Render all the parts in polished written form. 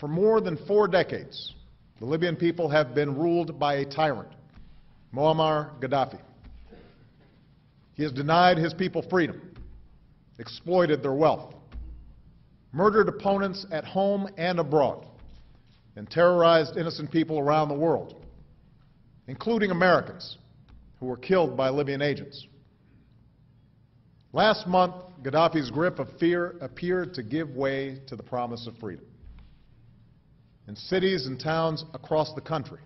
For more than 4 decades, the Libyan people have been ruled by a tyrant, Muammar Gaddafi. He has denied his people freedom, exploited their wealth, murdered opponents at home and abroad, and terrorized innocent people around the world, including Americans who were killed by Libyan agents. Last month, Gaddafi's grip of fear appeared to give way to the promise of freedom. In cities and towns across the country,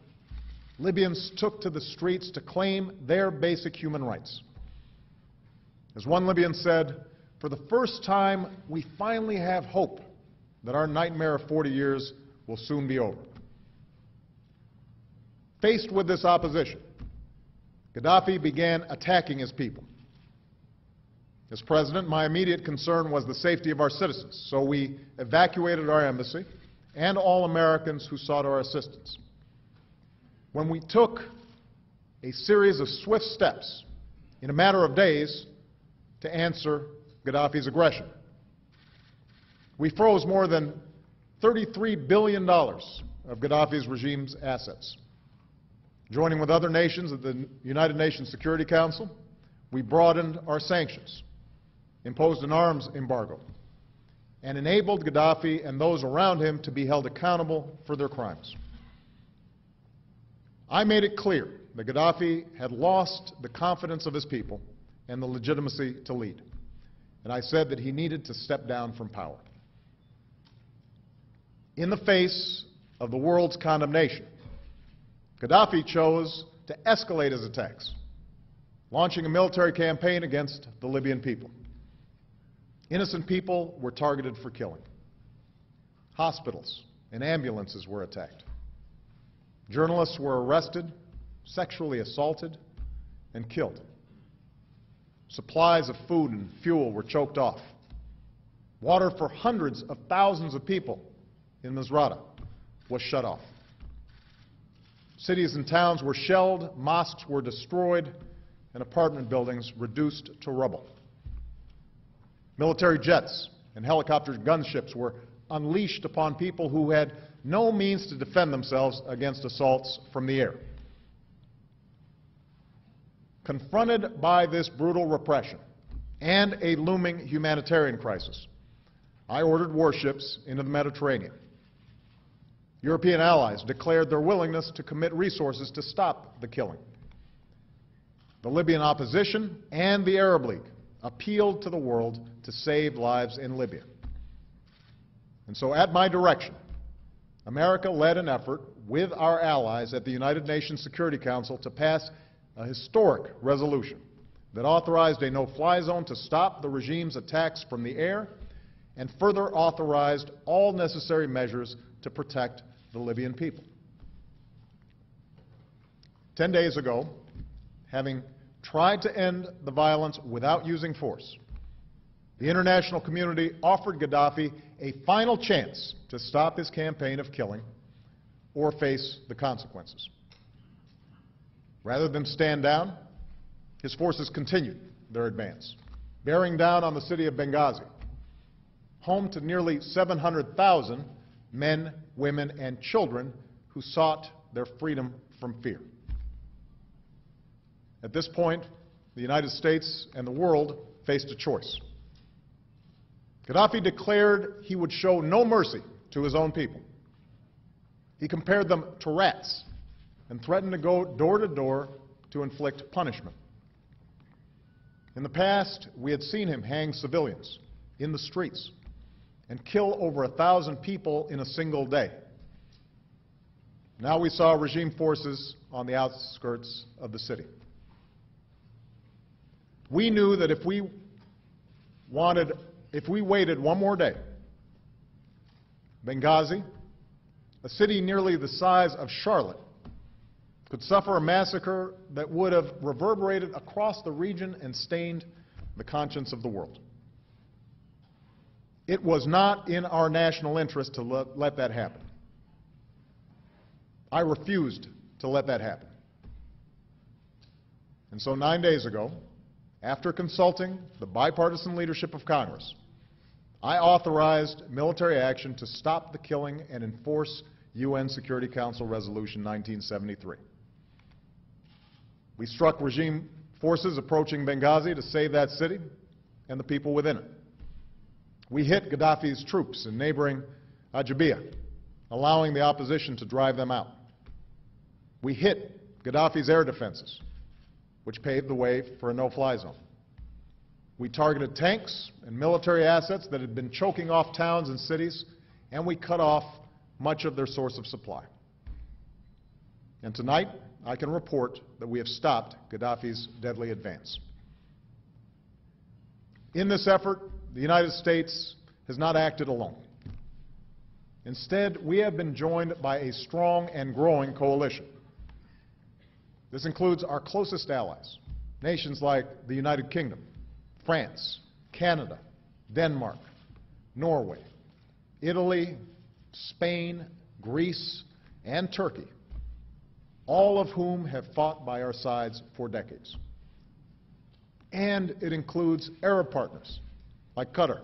Libyans took to the streets to claim their basic human rights. As one Libyan said, "For the first time, we finally have hope that our nightmare of 40 years will soon be over." Faced with this opposition, Gaddafi began attacking his people. As president, my immediate concern was the safety of our citizens, so we evacuated our embassy and all Americans who sought our assistance. When we took a series of swift steps in a matter of days to answer Gaddafi's aggression. We froze more than $33 billion of Gaddafi's regime's assets. Joining with other nations at the United Nations Security Council, we broadened our sanctions, imposed an arms embargo, and enabled Gaddafi and those around him to be held accountable for their crimes. I made it clear that Gaddafi had lost the confidence of his people and the legitimacy to lead, and I said that he needed to step down from power. In the face of the world's condemnation, Gaddafi chose to escalate his attacks, launching a military campaign against the Libyan people. Innocent people were targeted for killing. Hospitals and ambulances were attacked. Journalists were arrested, sexually assaulted, and killed. Supplies of food and fuel were choked off. Water for hundreds of thousands of people in Misrata was shut off. Cities and towns were shelled, mosques were destroyed, and apartment buildings reduced to rubble. Military jets and helicopter gunships were unleashed upon people who had no means to defend themselves against assaults from the air. Confronted by this brutal repression and a looming humanitarian crisis, I ordered warships into the Mediterranean. European allies declared their willingness to commit resources to stop the killing. The Libyan opposition and the Arab League appealed to the world to save lives in Libya. And so, at my direction, America led an effort with our allies at the United Nations Security Council to pass a historic resolution that authorized a no-fly zone to stop the regime's attacks from the air and further authorized all necessary measures to protect the Libyan people. 10 days ago, having tried to end the violence without using force, the international community offered Gaddafi a final chance to stop his campaign of killing or face the consequences. Rather than stand down, his forces continued their advance, bearing down on the city of Benghazi, home to nearly 700,000 men, women, and children who sought their freedom from fear. At this point, the United States and the world faced a choice. Gaddafi declared he would show no mercy to his own people. He compared them to rats and threatened to go door to door to inflict punishment. In the past, we had seen him hang civilians in the streets and kill over 1,000 people in a single day. Now we saw regime forces on the outskirts of the city. We knew that if we waited one more day, Benghazi, a city nearly the size of Charlotte, could suffer a massacre that would have reverberated across the region and stained the conscience of the world. It was not in our national interest to let that happen. I refused to let that happen. And so 9 days ago, after consulting the bipartisan leadership of Congress, I authorized military action to stop the killing and enforce UN Security Council Resolution 1973. We struck regime forces approaching Benghazi to save that city and the people within it. We hit Gaddafi's troops in neighboring Ajabia, allowing the opposition to drive them out. We hit Gaddafi's air defenses, which paved the way for a no-fly zone. We targeted tanks and military assets that had been choking off towns and cities, and we cut off much of their source of supply. And tonight, I can report that we have stopped Gaddafi's deadly advance. In this effort, the United States has not acted alone. Instead, we have been joined by a strong and growing coalition. This includes our closest allies, nations like the United Kingdom, France, Canada, Denmark, Norway, Italy, Spain, Greece, and Turkey, all of whom have fought by our sides for decades. And it includes Arab partners like Qatar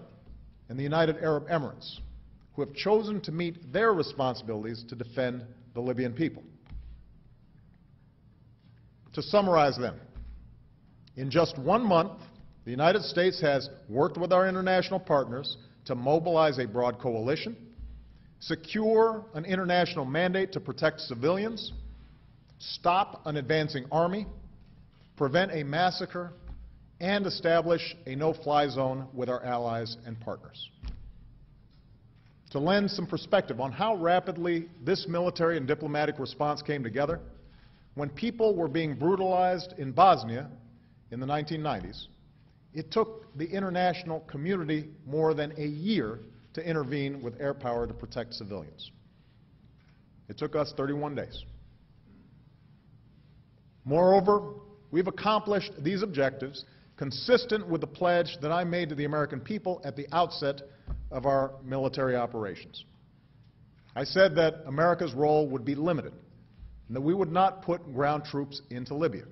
and the United Arab Emirates, who have chosen to meet their responsibilities to defend the Libyan people. To summarize them, in just 1 month, the United States has worked with our international partners to mobilize a broad coalition, secure an international mandate to protect civilians, stop an advancing army, prevent a massacre, and establish a no-fly zone with our allies and partners. To lend some perspective on how rapidly this military and diplomatic response came together, when people were being brutalized in Bosnia in the 1990s, it took the international community more than a year to intervene with air power to protect civilians. It took us 31 days. Moreover, we've accomplished these objectives consistent with the pledge that I made to the American people at the outset of our military operations. I said that America's role would be limited, and that we would not put ground troops into Libya,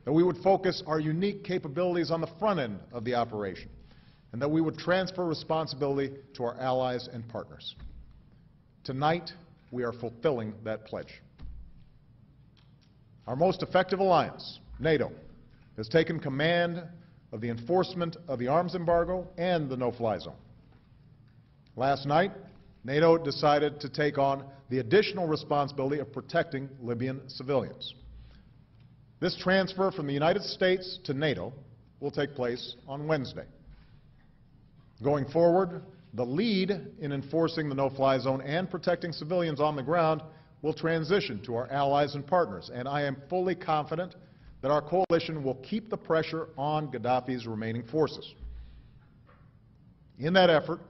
that we would focus our unique capabilities on the front end of the operation, and that we would transfer responsibility to our allies and partners. Tonight, we are fulfilling that pledge. Our most effective alliance, NATO, has taken command of the enforcement of the arms embargo and the no-fly zone. Last night, NATO decided to take on the additional responsibility of protecting Libyan civilians. This transfer from the United States to NATO will take place on Wednesday. Going forward, the lead in enforcing the no-fly zone and protecting civilians on the ground will transition to our allies and partners, and I am fully confident that our coalition will keep the pressure on Gaddafi's remaining forces. In that effort,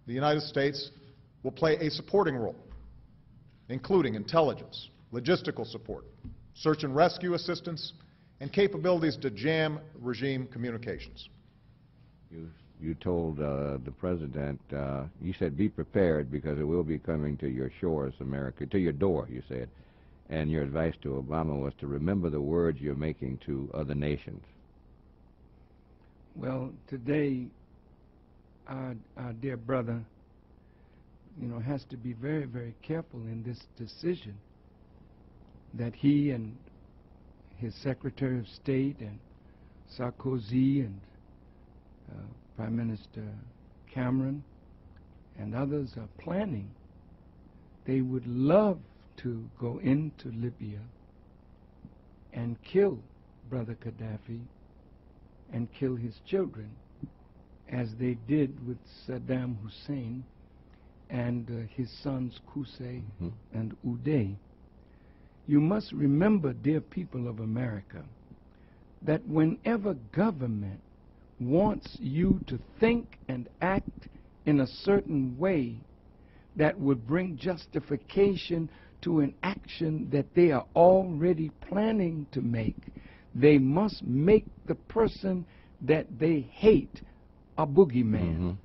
the United States will play a supporting role, including intelligence, logistical support, search and rescue assistance, and capabilities to jam regime communications. You told the President, you said be prepared because it will be coming to your shores, America, to your door, you said. And your advice to Obama was to remember the words you're making to other nations. Well, today, our dear brother, has to be very, very careful in this decision that he and his Secretary of State and Sarkozy and Prime Minister Cameron and others are planning. They would love to go into Libya and kill Brother Gaddafi and kill his children, as they did with Saddam Hussein and his sons Qusay and Uday. You must remember, dear people of America, that whenever government wants you to think and act in a certain way that would bring justification to an action that they are already planning to make, they must make the person that they hate a boogeyman.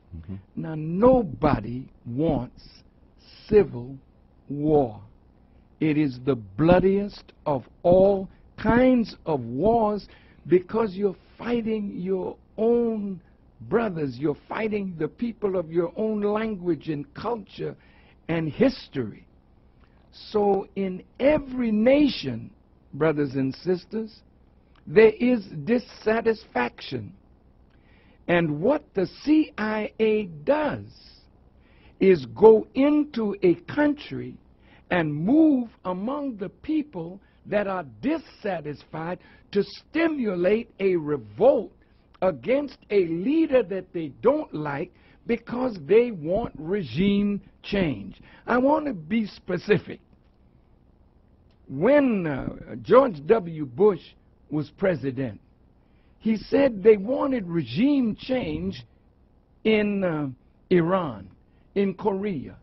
Now, nobody wants civil war. It is the bloodiest of all kinds of wars because you're fighting your own brothers, you're fighting the people of your own language and culture and history. So in every nation, brothers and sisters, there is dissatisfaction. And what the CIA does is go into a country and move among the people that are dissatisfied to stimulate a revolt against a leader that they don't like because they want regime change. I want to be specific. When George W. Bush was president, he said they wanted regime change in Iran, in Korea.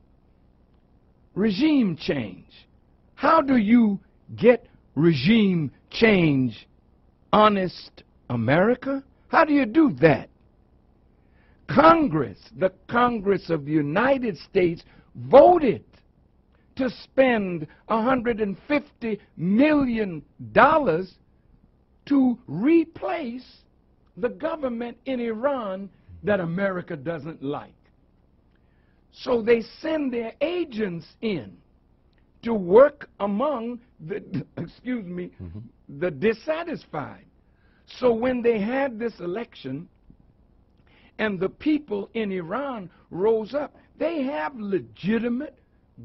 Regime change. How do you get regime change, honest America? How do you do that? Congress, the Congress of the United States, voted to spend $150 million to replace the government in Iran that America doesn't like. So they send their agents in to work among the, the dissatisfied. So when they had this election and the people in Iran rose up, they have legitimate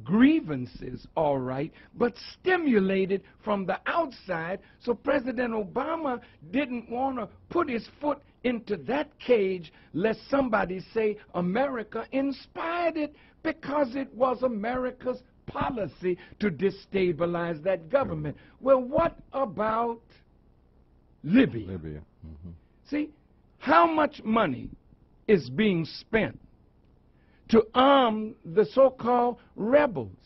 grievances, all right, but stimulated from the outside. So President Obama didn't want to put his foot into that cage lest somebody say America inspired it, because it was America's policy to destabilize that government. Well, what about Libya? See, how much money is being spent to arm the so-called rebels?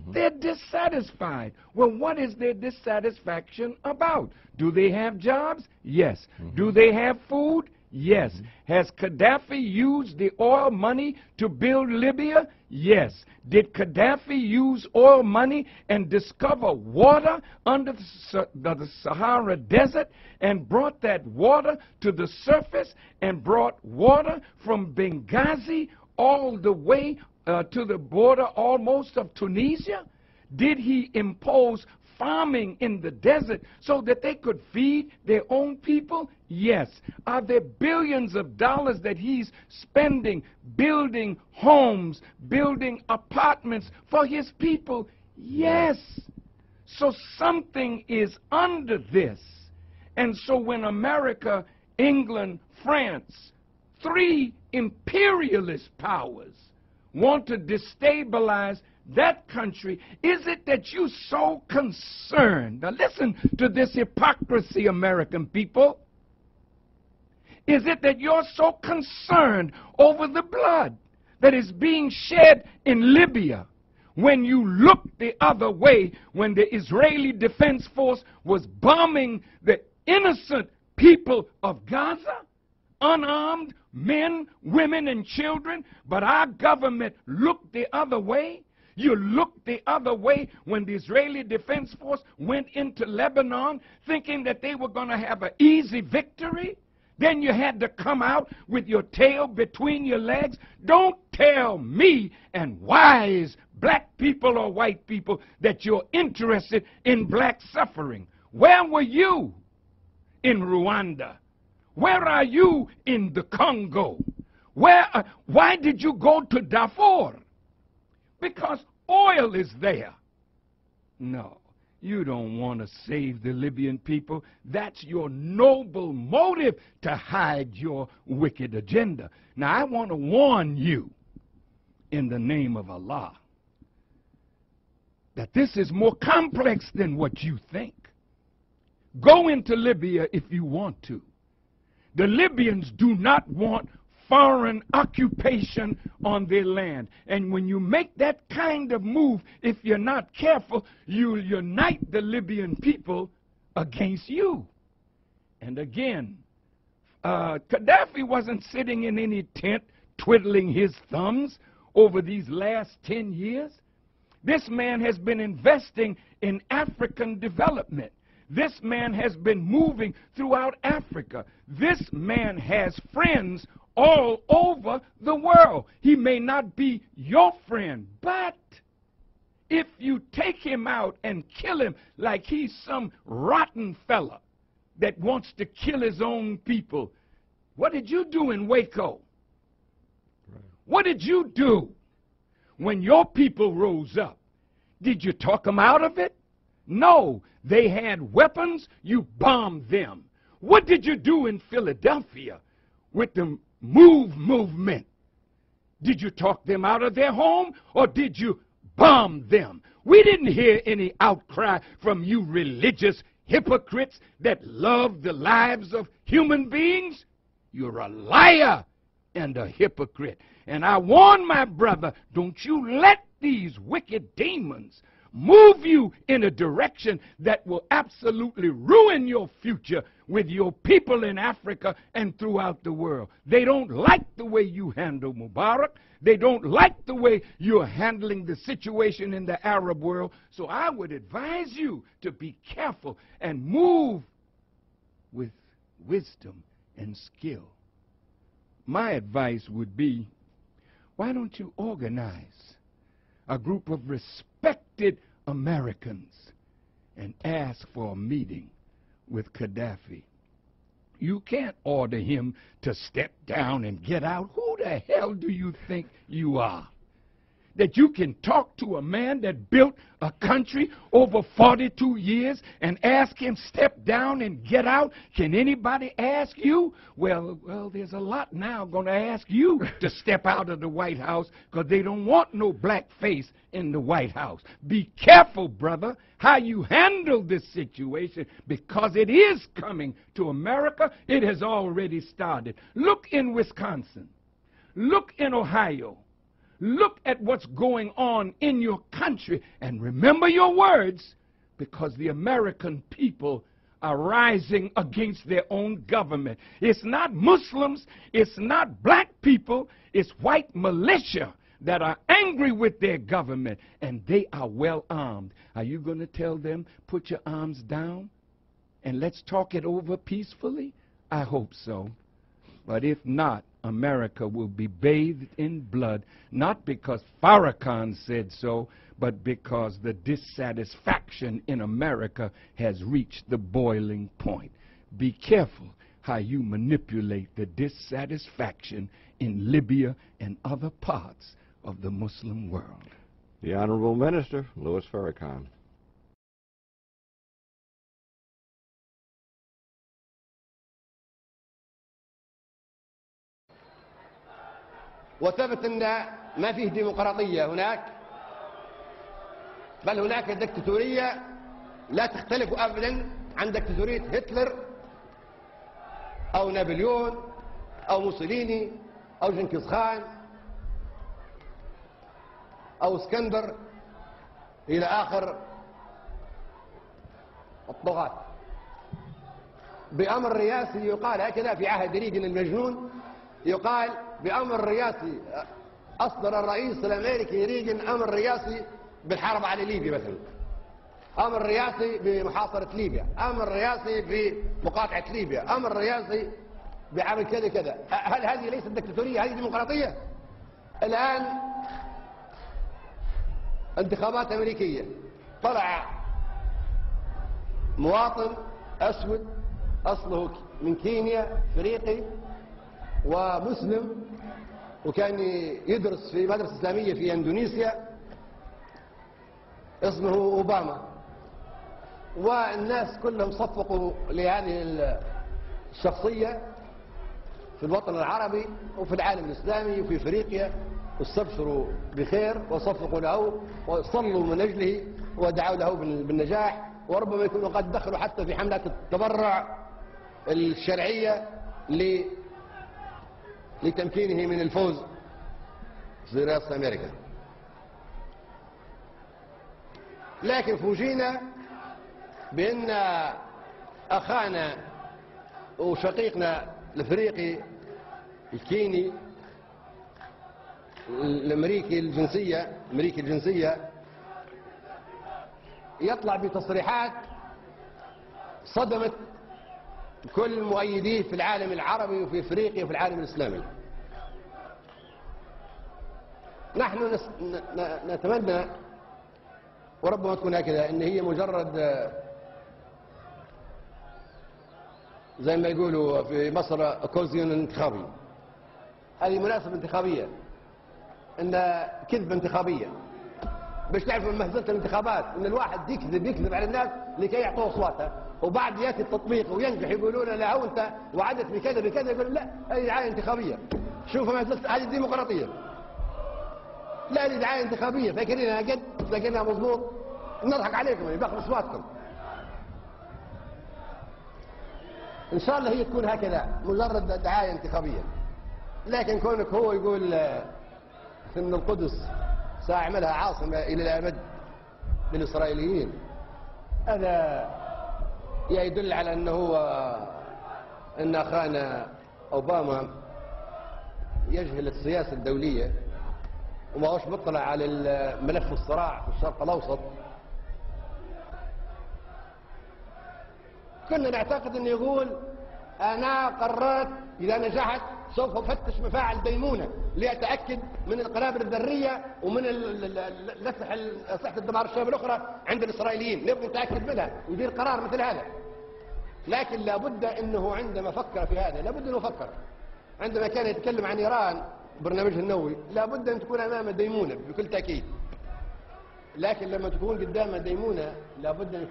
They're dissatisfied. Well, what is their dissatisfaction about? Do they have jobs? Yes. Do they have food? Yes. Has Gaddafi used the oil money to build Libya? Yes. Did Gaddafi use oil money and discover water under the Sahara Desert and brought that water to the surface and brought water from Benghazi all the way to the border almost of Tunisia? Did he impose farming in the desert so that they could feed their own people? Yes. Are there billions of dollars that he's spending building homes, building apartments for his people? Yes. So something is under this. And so when America, England, France, three imperialist powers want to destabilize that country, is it that you're so concerned? Now listen to this hypocrisy, American people. Is it that you're so concerned over the blood that is being shed in Libya when you look the other way when the Israeli Defense Force was bombing the innocent people of Gaza? Unarmed men, women, and children, but our government looked the other way. You looked the other way when the Israeli Defense Force went into Lebanon thinking that they were going to have an easy victory. Then you had to come out with your tail between your legs. Don't tell me and wise black people or white people that you're interested in black suffering. Where were you in Rwanda? Where are you in the Congo? Why did you go to Darfur? Because oil is there. No, you don't want to save the Libyan people. That's your noble motive to hide your wicked agenda. Now, I want to warn you in the name of Allah that this is more complex than what you think. Go into Libya if you want to. The Libyans do not want foreign occupation on their land. And when you make that kind of move, if you're not careful, you'll unite the Libyan people against you. And again, Gaddafi wasn't sitting in any tent twiddling his thumbs over these last 10 years. This man has been investing in African development. This man has been moving throughout Africa. This man has friends all over the world. He may not be your friend, but if you take him out and kill him like he's some rotten fella that wants to kill his own people, what did you do in Waco? What did you do when your people rose up? Did you talk them out of it? No, they had weapons, you bombed them. What did you do in Philadelphia with the movement? Did you talk them out of their home, or did you bomb them? We didn't hear any outcry from you religious hypocrites that love the lives of human beings. You're a liar and a hypocrite. And I warn my brother, don't you let these wicked demons move you in a direction that will absolutely ruin your future with your people in Africa and throughout the world. They don't like the way you handle Mubarak. They don't like the way you're handling the situation in the Arab world. So I would advise you to be careful and move with wisdom and skill. My advice would be, why don't you organize a group of respected Americans and ask for a meeting with Gaddafi? You can't order him to step down and get out. Who the hell do you think you are? That you can talk to a man that built a country over 42 years and ask him step down and get out? Can anybody ask you? Well, there's a lot now going to ask you to step out of the White House because they don't want no black face in the White House. Be careful, brother, how you handle this situation, because it is coming to America. It has already started. Look in Wisconsin. Look in Ohio. Look at what's going on in your country and remember your words, because the American people are rising against their own government. It's not Muslims, it's not black people, it's white militia that are angry with their government, and they are well armed. Are you going to tell them, put your arms down and let's talk it over peacefully? I hope so. But if not, America will be bathed in blood, not because Farrakhan said so, but because the dissatisfaction in America has reached the boiling point. Be careful how you manipulate the dissatisfaction in Libya and other parts of the Muslim world. The Honorable Minister, Louis Farrakhan. وثبت أن ما فيه ديمقراطية هناك، بل هناك دكتاتورية لا تختلف أبدا عن دكتاتورية هتلر أو نابليون أو موسوليني أو جنكيز خان أو اسكندر إلى آخر الطغاة. بأمر رئاسي يقال هكذا في عهد ريغن المجنون، يقال بأمر رئاسي أصدر الرئيس الأمريكي ريغن أمر رئاسي بالحرب على ليبيا مثلا، أمر رئاسي بمحاصرة ليبيا، أمر رئاسي بمقاطعة ليبيا، أمر رئاسي بعمل كذا كذا. هل هذه ليست دكتاتورية؟ هذه ديمقراطية؟ الآن انتخابات أمريكية، طلع مواطن أسود أصله من كينيا، إفريقي ومسلم، وكان يدرس في مدرسة إسلامية في إندونيسيا، اسمه أوباما. والناس كلهم صفقوا لهذه الشخصية في الوطن العربي وفي العالم الإسلامي وفي إفريقيا، واستبشروا بخير وصفقوا له وصلوا من أجله ودعوا له بالنجاح، وربما يكونوا قد دخلوا حتى في حملات التبرع الشرعية لتمكينه من الفوز في رئاسة أمريكا. لكن فوجئنا بأن أخانا وشقيقنا الأفريقي الكيني الأمريكي الجنسية يطلع بتصريحات صدمت كل مؤيديه في العالم العربي وفي افريقيا وفي العالم الاسلامي. نحن نتمنى وربما تكون هكذا ان هي مجرد زي ما يقولوا في مصر اوكازيون انتخابي. هذه مناسبة انتخابية، ان كذبة انتخابية باش تعرفوا من مهزلة الانتخابات ان الواحد يكذب على الناس لكي يعطوه اصواته، وبعد ياتي التطبيق وينجح يقولون لا هو انت وعدت بكذا بكذا، يقول لا هذه دعاية انتخابية. شوفوا مهزلة، هذه ديمقراطية. لا هذه دعاية انتخابية، فاكرينها قد فاكرينها مضبوط، نضحك عليكم باخذ اصواتكم. ان شاء الله هي تكون هكذا مجرد دعاية انتخابية. لكن كونك هو يقول ان القدس ساعملها عاصمة الى الابد للاسرائيليين، هذا يدل على انه هو ان اخانا اوباما يجهل السياسة الدولية وما هوش مطلع على ملف الصراع في الشرق الاوسط. كنا نعتقد انه يقول انا قررت اذا نجحت سوف افتش مفاعل ديمونة لأتأكد من القنابل الذرية ومن أسلحة الدمار الشامل الأخرى عند الإسرائيليين، نبغى نتأكد منها ويدير قرار مثل هذا. لكن لابد أنه عندما فكر في هذا، لابد أنه فكر عندما كان يتكلم عن إيران برنامجها النووي، لابد أن تكون أمام ديمونة بكل تأكيد. لكن لما تكون قدام ديمونة لابد أن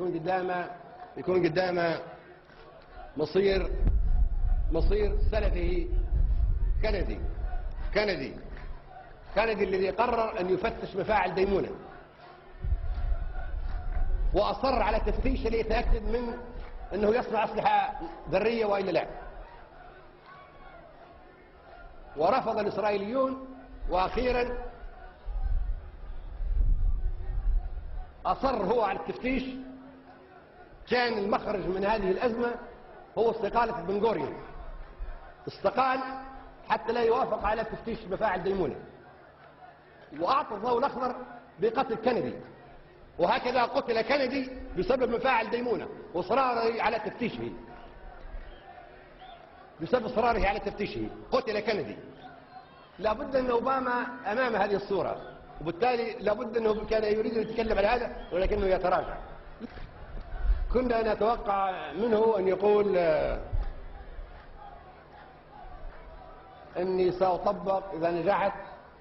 يكون قدامه مصير سلفه كندي الذي قرر أن يفتش مفاعل ديمونة وأصر على تفتيش ليتأكد من أنه يصنع أسلحة ذرية وإلا لا. ورفض الإسرائيليون، وأخيرا أصر هو على التفتيش. كان المخرج من هذه الأزمة هو استقالة بن غوريون، استقال حتى لا يوافق على تفتيش مفاعل ديمونة، وأعطى الضوء الأخضر بقتل كندي. وهكذا قتل كندي بسبب مفاعل ديمونة وإصراره على تفتيشه. بسبب إصراره على تفتيشه قتل كندي. لابد أن أوباما أمام هذه الصورة، وبالتالي لابد أنه كان يريد أن يتكلم على هذا ولكنه يتراجع. كنا نتوقع منه أن يقول أني سأطبق إذا نجحت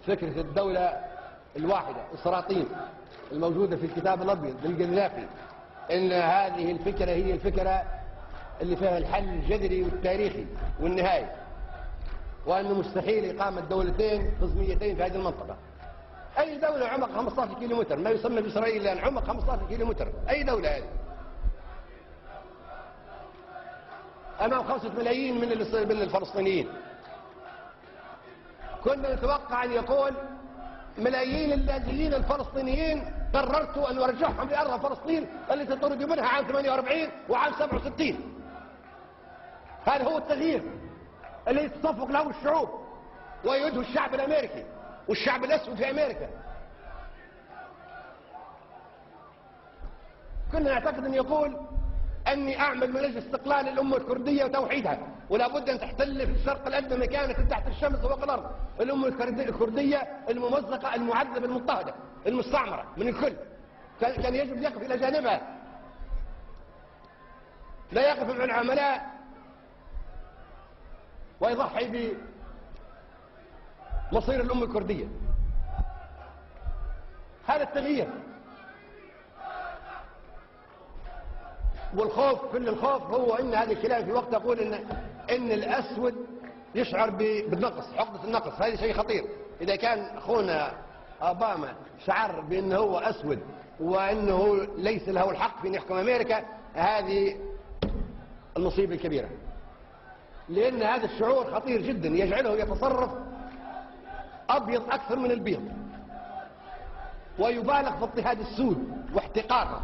فكرة الدولة الواحدة السلاطين الموجودة في الكتاب الأبيض للقذافي، أن هذه الفكرة هي الفكرة اللي فيها الحل الجذري والتاريخي والنهائي، وأنه مستحيل إقامة دولتين قزميتين في هذه المنطقة. أي دولة عمق 15 كيلومتر، ما يسمى بإسرائيل الآن عمق 15 كيلومتر، أي دولة هذه أمام 5 ملايين من الفلسطينيين. كنا نتوقع أن يقول ملايين اللاجئين الفلسطينيين قررت أن أرجعهم لأرض فلسطين التي طردوا منها عام 48 وعام 67. هذا هو التغيير الذي تصفق له الشعوب ويده الشعب الأمريكي والشعب الأسود في أمريكا. كنا نعتقد أن يقول أني أعمل من أجل استقلال الأمة الكردية وتوحيدها، ولا بد أن تحتل في الشرق الأدنى مكانة تحت الشمس وفوق الأرض الأمة الكردية الممزقة المعذبة المضطهدة المستعمرة من الكل. كان يجب يقف إلى جانبها، لا يقف مع العملاء ويضحي بمصير الأمة الكردية. هذا التغيير. والخوف، كل الخوف هو ان هذا الكلام في وقت يقول ان الاسود يشعر بالنقص، عقدة النقص. هذا شيء خطير. اذا كان اخونا اوباما شعر بانه هو اسود وانه ليس له الحق في ان يحكم امريكا، هذه المصيبة الكبيرة. لان هذا الشعور خطير جدا، يجعله يتصرف ابيض اكثر من البيض، ويبالغ في اضطهاد السود واحتقارهم.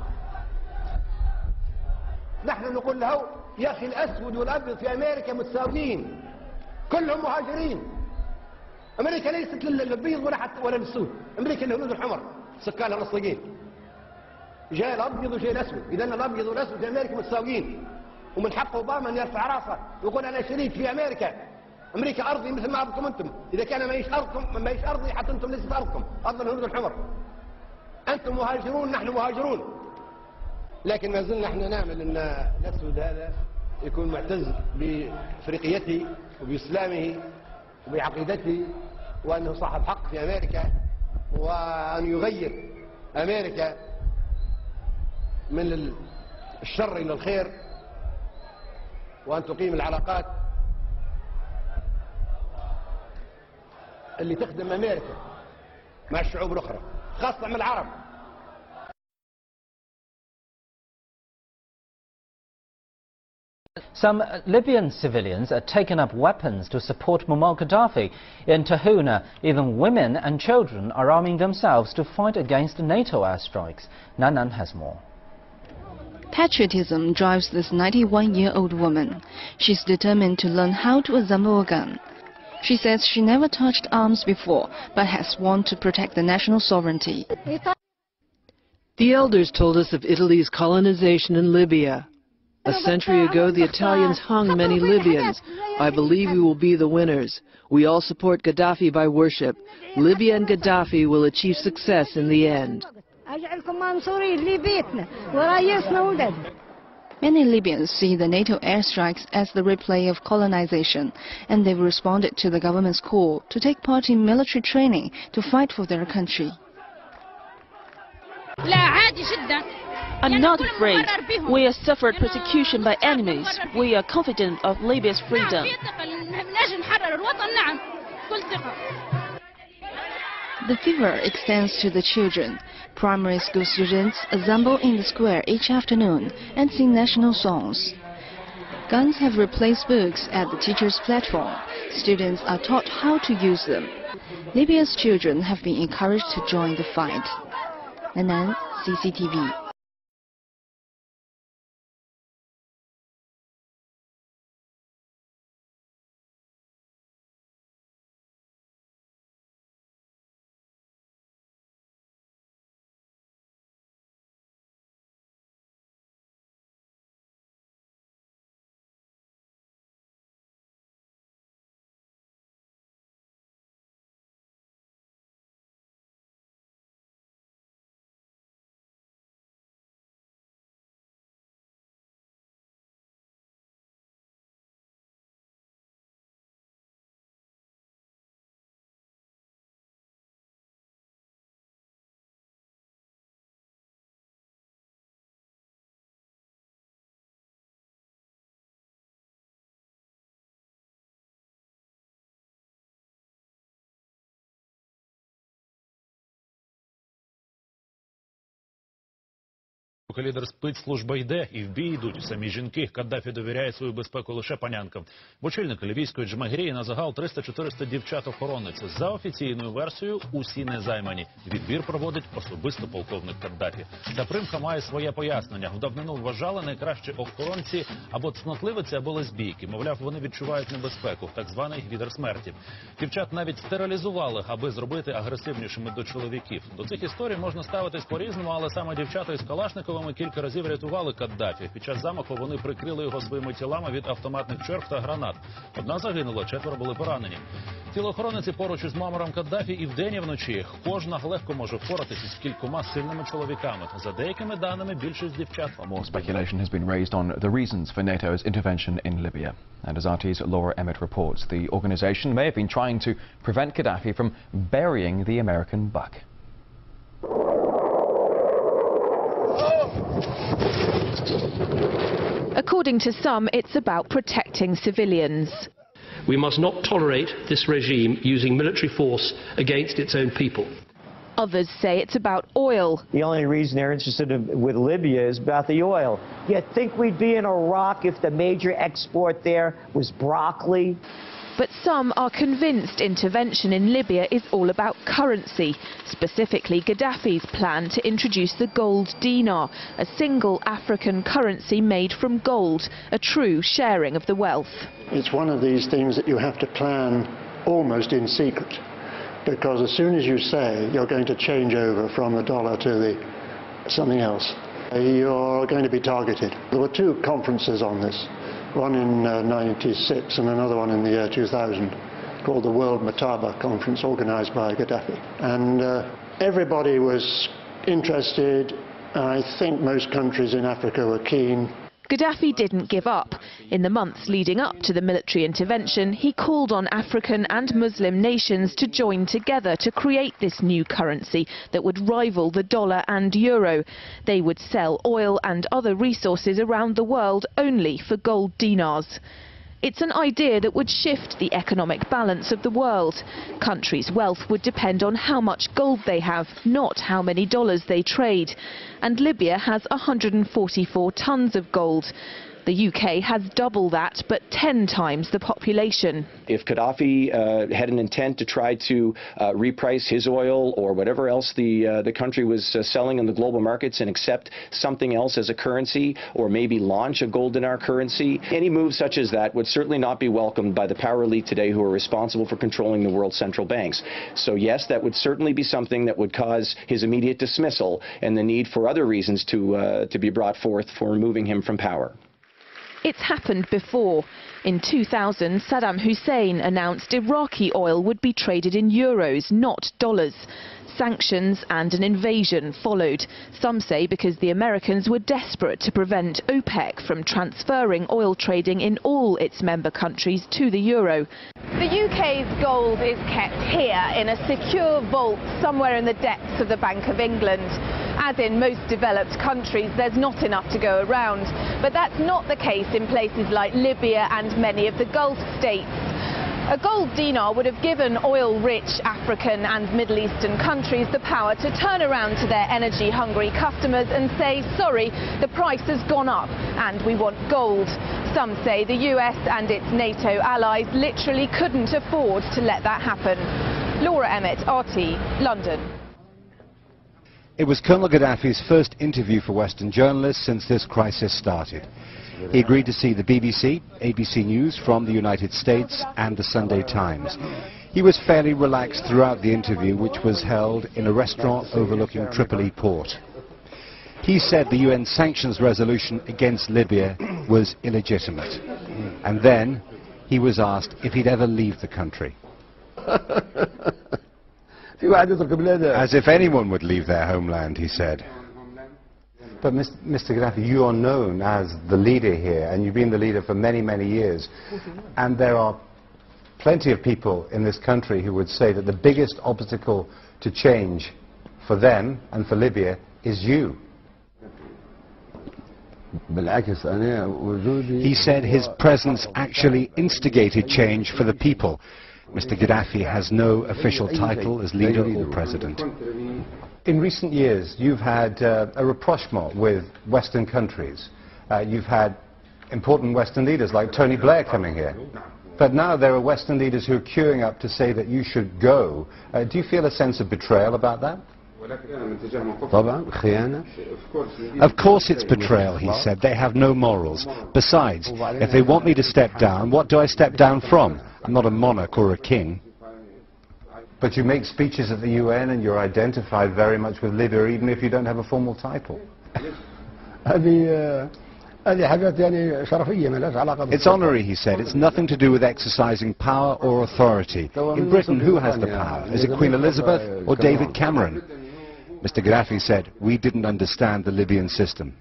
نحن نقول له يا أخي الأسود والأبيض في أمريكا متساويين، كلهم مهاجرين. أمريكا ليست للبيض ولا للسود، أمريكا الهنود الحمر سكانها الأصليين. جاء الأبيض وجاء الأسود، إذا الأبيض والأسود في أمريكا متساويين. ومن حق أوباما أن يرفع راسه ويقول أنا شريك في أمريكا امريكا ارضي مثل ما ارضكم انتم، اذا كان ما يش ارضكم ما يش ارضي حتى انتم ليست ارضكم، ارض الهنود الحمر. انتم مهاجرون نحن مهاجرون. لكن ما زلنا احنا نامل ان الاسود هذا يكون معتز بافريقيته وباسلامه وبعقيدته، وانه صاحب حق في امريكا، وان يغير امريكا من الشر الى الخير، وان تقيم العلاقات اللي تخدم امريكا مع الشعوب الاخرى خاصه مع العرب. Some Libyan civilians are taking up weapons to support Muammar Gaddafi. In Tahuna, even women and children are arming themselves to fight against NATO airstrikes. Nanan has more. Patriotism drives this 91-year-old woman. She's determined to learn how to assemble a gun. She says she never touched arms before, but has sworn to protect the national sovereignty. The elders told us of Italy's colonization in Libya. A century ago, the Italians hung many Libyans. I believe we will be the winners. We all support Gaddafi by worship. Libya and Gaddafi will achieve success in the end. Many Libyans see the NATO airstrikes as the replay of colonization, and they've responded to the government's call to take part in military training to fight for their country. I'm not afraid. We have suffered persecution by enemies. We are confident of Libya's freedom. The fever extends to the children. Primary school students assemble in the square each afternoon and sing national songs. Guns have replaced books at the teacher's platform. Students are taught how to use them. Libya's children have been encouraged to join the fight. Nanan, CCTV. Поки лідер спецслужба йде і в бій йдуть самі жінки, Каддафі довіряє свою безпеку лише панянкам. В очільника лівійської Джмагірії на загал 300-400 дівчат-охоронниць. За офіційною версією, усі незаймані. Відбір проводить особисто полковник Каддафі. Та примха має своє пояснення. В давнину вважали найкращі охоронці або цнотливиці, або лесбійки. Мовляв, вони відчувають небезпеку, так званий відер смерті. Дівчат навіть стерилізували, аби зробити агресивнішими до чоловіків. До цих історій можна ставитись по-різному, але саме дівчата із Калашниковими кілька разів рятували Каддафі. Під час замаху вони прикрили його своїми тілами від автоматних черг та гранат. Одна загинула, 4 були поранені. Тілоохоронниці поруч із Муаммаром Каддафі і вдень, і вночі. Кожна легко може впоратися із кількома сильними чоловіками. За деякими даними, більшість дівчат. More speculation has been raised on the reasons for NATO's intervention in Libya. And as RT's Laura Emmett reports, the organization may have been trying to prevent Gaddafi from burying the American buck. According to some, it's about protecting civilians. We must not tolerate this regime using military force against its own people. Others say it's about oil. The only reason they're interested with Libya is about the oil. You'd think we'd be in Iraq if the major export there was broccoli. But some are convinced intervention in Libya is all about currency, specifically Gaddafi's plan to introduce the gold dinar, a single African currency made from gold, a true sharing of the wealth. It's one of these things that you have to plan almost in secret, because as soon as you say you're going to change over from the dollar to something else, you're going to be targeted. There were 2 conferences on this. one in 96 and another one in the year 2000, called the World Mataba Conference, organized by Gaddafi. And everybody was interested. I think most countries in Africa were keen. Gaddafi didn't give up. In the months leading up to the military intervention, he called on African and Muslim nations to join together to create this new currency that would rival the dollar and euro. They would sell oil and other resources around the world only for gold dinars. It's an idea that would shift the economic balance of the world. Countries' wealth would depend on how much gold they have, not how many dollars they trade. And Libya has 144 tons of gold. The UK has double that, but 10 times the population. If Gaddafi had an intent to try to reprice his oil or whatever else the country was selling in the global markets and accept something else as a currency, or maybe launch a gold dinar currency, any move such as that would certainly not be welcomed by the power elite today who are responsible for controlling the world's central banks. So yes, that would certainly be something that would cause his immediate dismissal and the need for other reasons to be brought forth for removing him from power. It's happened before. In 2000, Saddam Hussein announced Iraqi oil would be traded in euros, not dollars. Sanctions and an invasion followed. Some say because the Americans were desperate to prevent OPEC from transferring oil trading in all its member countries to the euro. The UK's gold is kept here in a secure vault somewhere in the depths of the Bank of England. As in most developed countries, there's not enough to go around. But that's not the case in places like Libya and many of the Gulf states. A gold dinar would have given oil-rich African and Middle Eastern countries the power to turn around to their energy-hungry customers and say, sorry, the price has gone up and we want gold. Some say the US and its NATO allies literally couldn't afford to let that happen. Laura Emmett, RT, London. It was Colonel Gaddafi's first interview for Western journalists since this crisis started. He agreed to see the BBC, ABC News from the United States and the Sunday Times. He was fairly relaxed throughout the interview, which was held in a restaurant overlooking Tripoli port. He said the UN sanctions resolution against Libya was illegitimate. And then he was asked if he'd ever leave the country. As if anyone would leave their homeland, he said. But Mr. Gaddafi, you are known as the leader here, and you've been the leader for many, many years. And there are plenty of people in this country who would say that the biggest obstacle to change for them and for Libya is you. He said his presence actually instigated change for the people. Mr. Gaddafi has no official title as leader or president. In recent years, you've had a rapprochement with Western countries. You've had important Western leaders like Tony Blair coming here. But now there are Western leaders who are queuing up to say that you should go. Do you feel a sense of betrayal about that? Of course it's betrayal, he said. They have no morals. Besides, if they want me to step down, what do I step down from? I'm not a monarch or a king. But you make speeches at the UN and you're identified very much with Libya, even if you don't have a formal title. It's honorary, he said. It's nothing to do with exercising power or authority. In Britain, who has the power? Is it Queen Elizabeth or David Cameron? Mr. Gaddafi said, we didn't understand the Libyan system.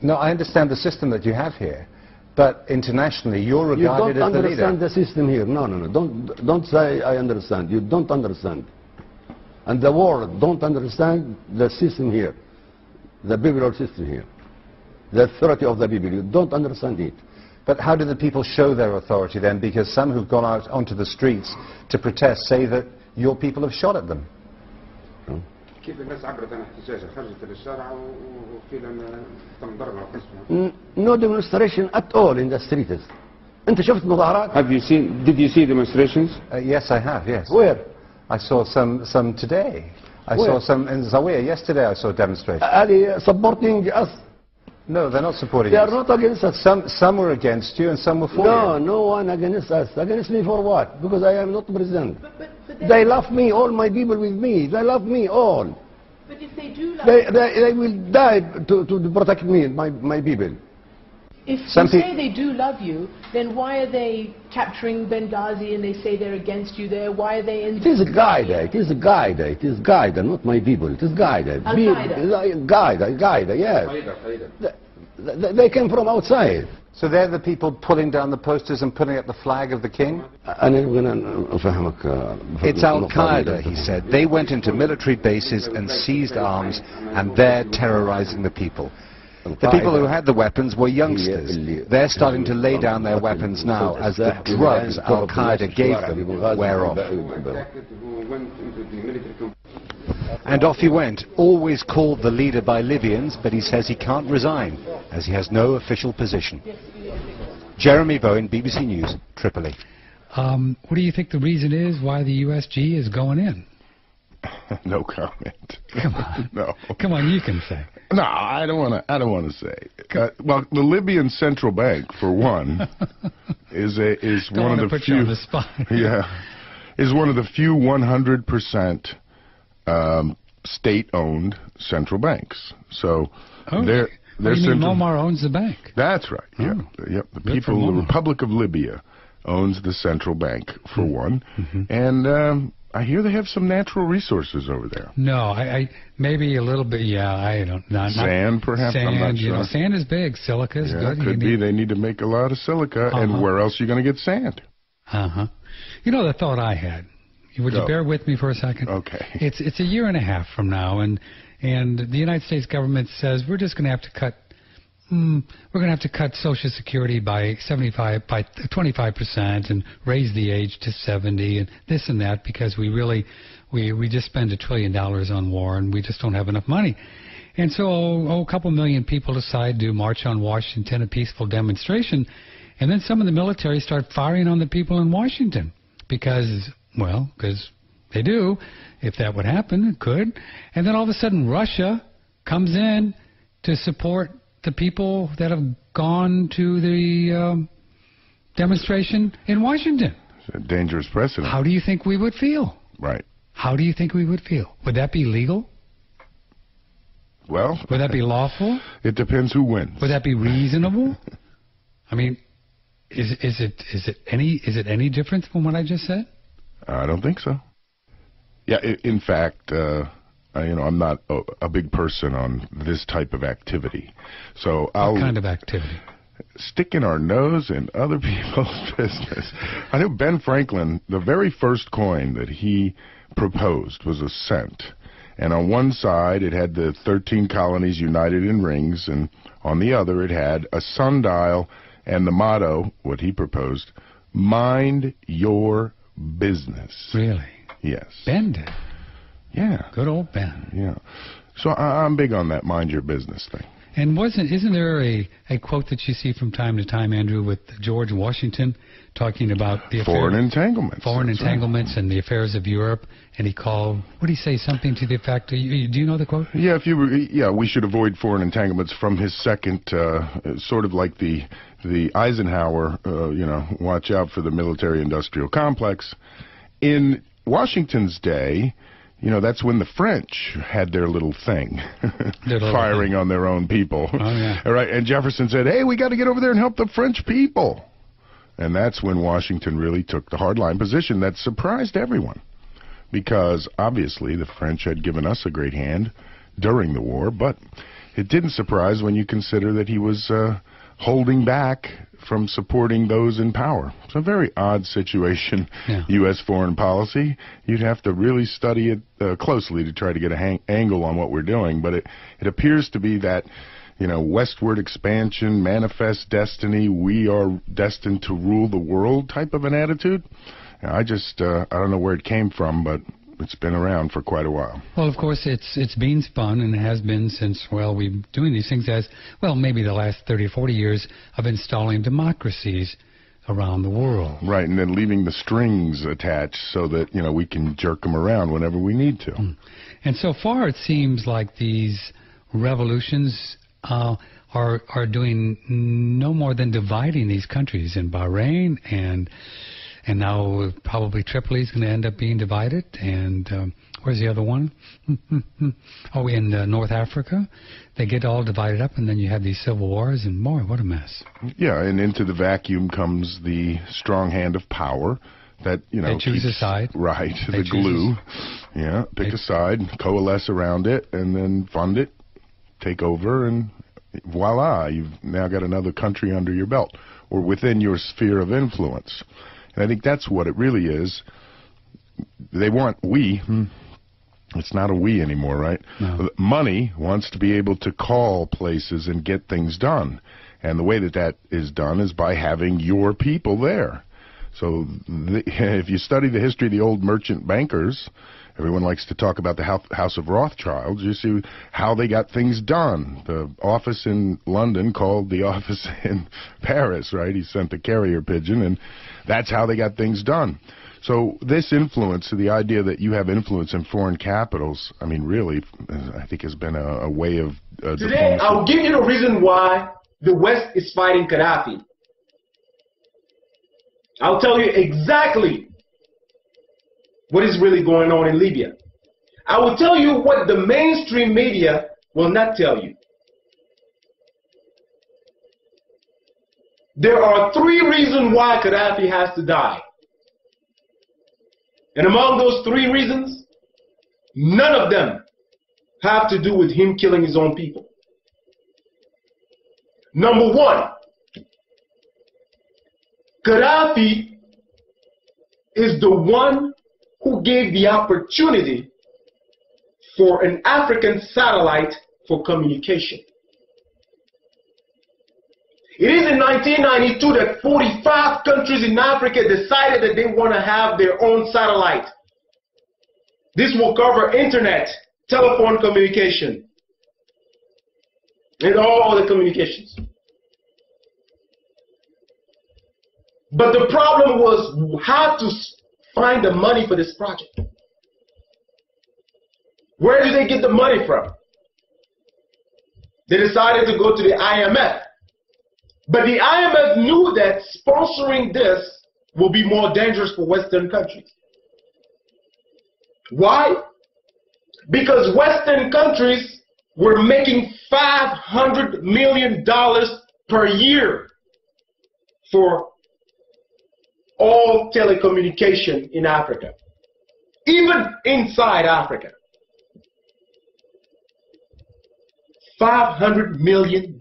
No, I understand the system that you have here. But internationally, you're regarded as the leader. You don't understand the system here. No. Don't say I understand. You don't understand. And the world don't understand the system here. The biblical system here. The authority of the people. You don't understand it. But how do the people show their authority then? Because some who've gone out onto the streets to protest say that your people have shot at them. No demonstration at all in the streets. Did you see demonstrations? Yes, I have, yes. Where? I saw some today. I saw some in Zawiya. Yesterday I saw demonstrations. Are they supporting us? No, they're not supporting us. They are not against us. Some were against you and some were for you. No, no one against us. Against me for what? Because I am not president. They love me, all my people with me. They love me all. But if they do love they will die to protect me, my people. If you say they do love you, then why are they capturing Benghazi and they say they're against you there? Why are they in... It is a Qaeda, it is a Qaeda, it is Qaeda, not my people, it is Qaeda. Qaeda, yes. They came from outside. So they're the people pulling down the posters and putting up the flag of the king? It's Al-Qaeda, he said. They went into military bases and seized arms, and they're terrorizing the people. The people who had the weapons were youngsters. They're starting to lay down their weapons now as the drugs Al-Qaeda gave them wear off. And off he went, always called the leader by Libyans, but he says he can't resign, as he has no official position. Jeremy Bowen, BBC News, Tripoli. What do you think the reason is why the USG is going in? No comment. Come on. No. Come on, you can say. No, I don't want to say. Well, the Libyan central bank, for one, is one of the put few. You on the spot. Yeah, is one of the few 100% state-owned central banks. So they're what do you mean Muammar owns the bank? That's right. Yeah. Yep. The people, the Republic of Libya, owns the central bank for one, and I hear they have some natural resources over there. No, I maybe a little bit. Yeah, I don't. Sand, perhaps. Sand, I'm not you sure. know, sand is big. Silica is good. Could be. They need to make a lot of silica, and where else are you going to get sand? You know the thought I had. Would you bear with me for a second? Okay. It's a year and a half from now, and the United States government says we're just going to have to cut. We're going to have to cut Social Security by 25% and raise the age to 70 and this and that because we just spend $1 trillion on war and we just don't have enough money. And so a couple million people decide to march on Washington, a peaceful demonstration, and then some of the military start firing on the people in Washington because they do. If that would happen, it could. And then all of a sudden Russia comes in to support the people that have gone to the demonstration in Washington. It's a dangerous precedent. How do you think we would feel? Right. How do you think we would feel? Would that be legal? Well, would that be lawful? It depends who wins. Would that be reasonable? I mean, is it any different from what I just said? I don't think so. Yeah, in fact, I'm not a big person on this type of activity. So what kind of activity? Sticking our nose in other people's business. I know Ben Franklin, the very first coin that he proposed was a cent. And on one side, it had the 13 colonies united in rings, and on the other, it had a sundial and the motto, what he proposed, mind your business. Really? Yes. Ben did. Yeah. Good old Ben. Yeah. So I'm big on that mind your business thing. And isn't there a quote that you see from time to time, Andrew, with George Washington talking about the foreign entanglements. Foreign entanglements and the affairs of Europe, and he called, what did he say, something to the effect, do you know the quote? Yeah, we should avoid foreign entanglements from his second, sort of like the Eisenhower, watch out for the military-industrial complex. In Washington's day, that's when the French had their little thing, firing on their own people. Oh, yeah. All right, and Jefferson said, hey, we got to get over there and help the French people. And that's when Washington really took the hardline position that surprised everyone. Because, obviously, the French had given us a great hand during the war, but it didn't surprise when you consider that he was holding back from supporting those in power. It's a very odd situation, U.S. foreign policy. You'd have to really study it closely to try to get an angle on what we're doing, but it appears to be that, westward expansion, manifest destiny, we are destined to rule the world type of an attitude. I don't know where it came from, but it's been around for quite a while. Well, of course, it's been spun, and it has been since, we've been doing these things as, maybe the last 30 or 40 years of installing democracies around the world. Right, and then leaving the strings attached so that, we can jerk them around whenever we need to. And so far, it seems like these revolutions are doing no more than dividing these countries in Bahrain and now probably Tripoli is going to end up being divided, and Where's the other one? Oh, in North Africa. They get all divided up, and then you have these civil wars, and boy, what a mess. Yeah, and into the vacuum comes the strong hand of power that, you know, they choose a side. Right, the glue. Yeah, pick a side, coalesce around it, and then fund it, take over, and voila, you've now got another country under your belt or within your sphere of influence. And I think that's what it really is. They want it's not a we anymore, right? No. Money wants to be able to call places and get things done. And the way that that is done is by having your people there. So if you study the history of the old merchant bankers, everyone likes to talk about the House of Rothschild. You see how they got things done. The office in London called the office in Paris, right? He sent a carrier pigeon, and that's how they got things done. So this influence, the idea that you have influence in foreign capitals, I mean, really, I think has been a way of Today, diplomacy. I'll give you the reason why the West is fighting Gaddafi. I'll tell you exactly what is really going on in Libya. I will tell you what the mainstream media will not tell you. There are 3 reasons why Gaddafi has to die. And among those 3 reasons, none of them have to do with him killing his own people. Number 1, Gaddafi is the one who gave the opportunity for an African satellite for communication. It is in 1992 that 45 countries in Africa decided that they want to have their own satellite. This will cover internet, telephone communication, and all other communications. But the problem was how to find the money for this project. Where did they get the money from? They decided to go to the IMF. But the IMF knew that sponsoring this will be more dangerous for Western countries. Why? Because Western countries were making $500 million per year for all telecommunication in Africa, even inside Africa. $500 million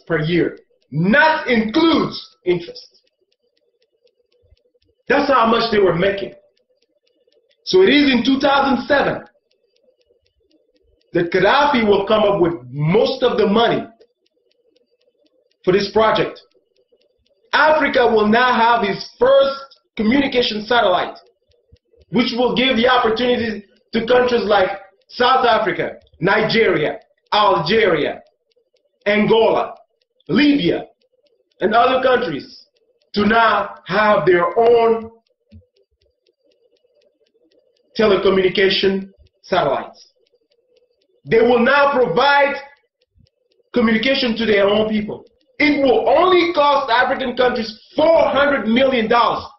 per year. Not includes interest. That's how much they were making. So it is in 2007 that Gaddafi will come up with most of the money for this project. Africa will now have its first communication satellite, which will give the opportunity to countries like South Africa, Nigeria, Algeria, Angola, Libya, and other countries to now have their own telecommunication satellites. They will now provide communication to their own people. It will only cost African countries $400 million,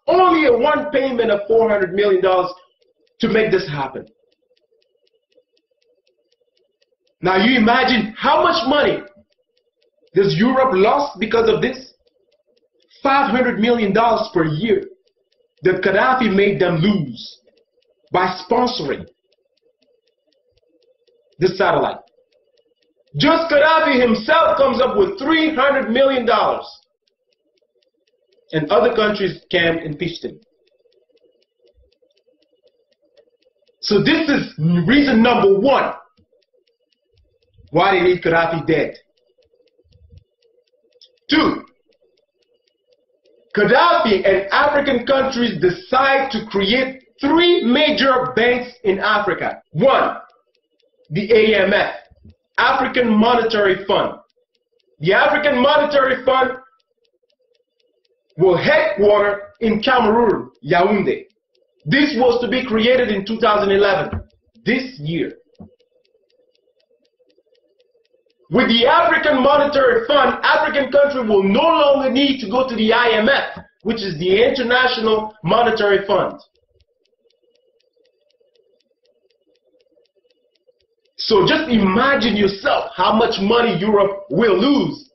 only a one payment of $400 million to make this happen. Now you imagine how much money does Europe lost because of this? $500 million per year that Gaddafi made them lose by sponsoring this satellite. Just Gaddafi himself comes up with $300 million. And other countries can impeach him. So this is reason number 1 why they need Gaddafi dead. 2, Gaddafi and African countries decide to create 3 major banks in Africa. 1, the AMF, African Monetary Fund. The African Monetary Fund will headquarter in Cameroon, Yaoundé. This was to be created in 2011, this year. With the African Monetary Fund, African countries will no longer need to go to the IMF, which is the International Monetary Fund. So just imagine yourself how much money Europe will lose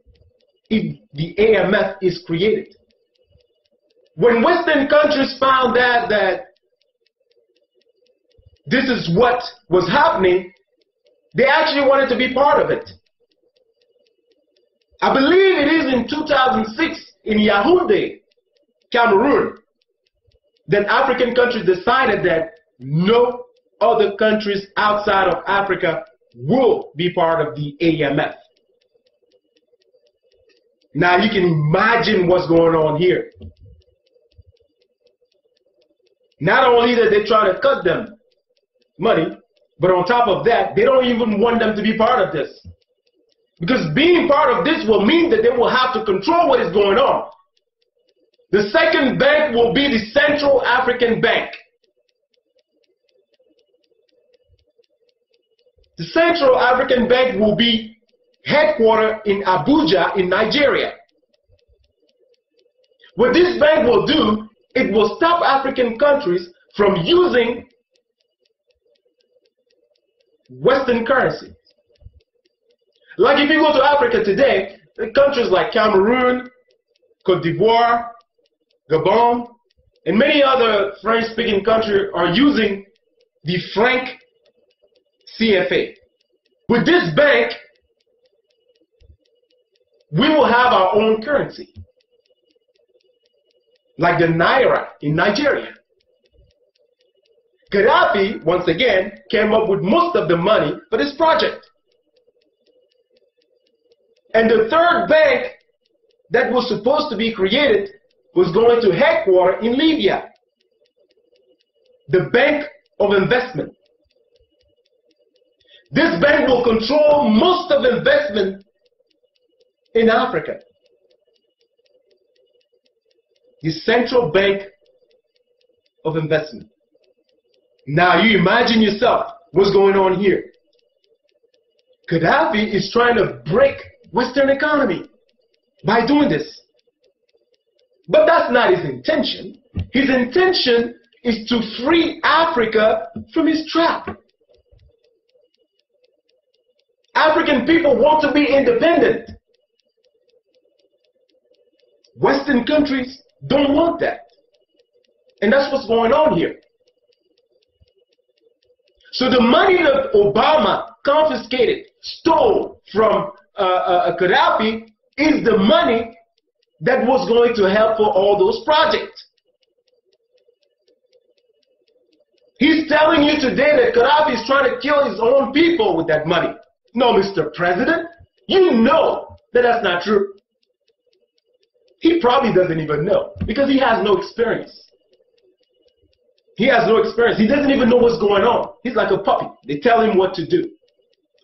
if the AMF is created. When Western countries found out that this is what was happening, they actually wanted to be part of it. I believe it is in 2006 in Yaoundé, Cameroon, that African countries decided that no other countries outside of Africa will be part of the AMF. Now you can imagine what's going on here. Not only that they try to cut them money, but on top of that, they don't even want them to be part of this. Because being part of this will mean that they will have to control what is going on. The second bank will be the Central African Bank. The Central African Bank will be headquartered in Abuja in Nigeria. What this bank will do, it will stop African countries from using Western currency. Like if you go to Africa today, countries like Cameroon, Cote d'Ivoire, Gabon, and many other French-speaking countries are using the franc CFA. With this bank, we will have our own currency, like the Naira in Nigeria. Gaddafi, once again, came up with most of the money for this project. And the third bank that was supposed to be created was going to headquarter in Libya, the Bank of Investment. This bank will control most of investment in Africa. The Central Bank of Investment. Now you imagine yourself what's going on here. Gaddafi is trying to break Western economy by doing this. But that's not his intention. His intention is to free Africa from his trap. African people want to be independent. Western countries don't want that. And that's what's going on here. So the money that Obama confiscated, stole from Gaddafi is the money that was going to help for all those projects. He's telling you today that Gaddafi is trying to kill his own people with that money. No, Mr. President, you know that that's not true. He probably doesn't even know because he has no experience. He has no experience. He doesn't even know what's going on. He's like a puppy. They tell him what to do.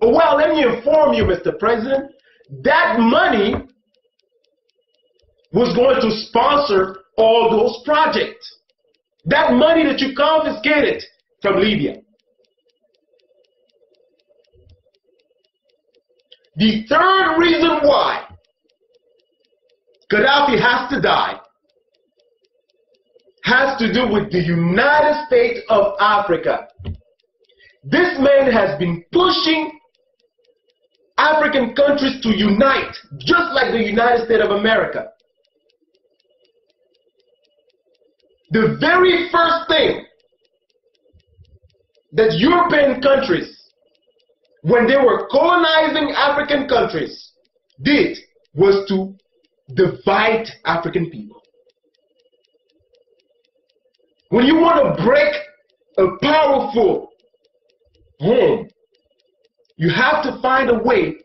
Well, let me inform you, Mr. President, that money was going to sponsor all those projects. That money that you confiscated from Libya. The third reason why Gaddafi has to die has to do with the United States of Africa. This man has been pushing African countries to unite, just like the United States of America. The very first thing that European countries, when they were colonizing African countries, did was to divide African people. When you want to break a powerful home, you have to find a way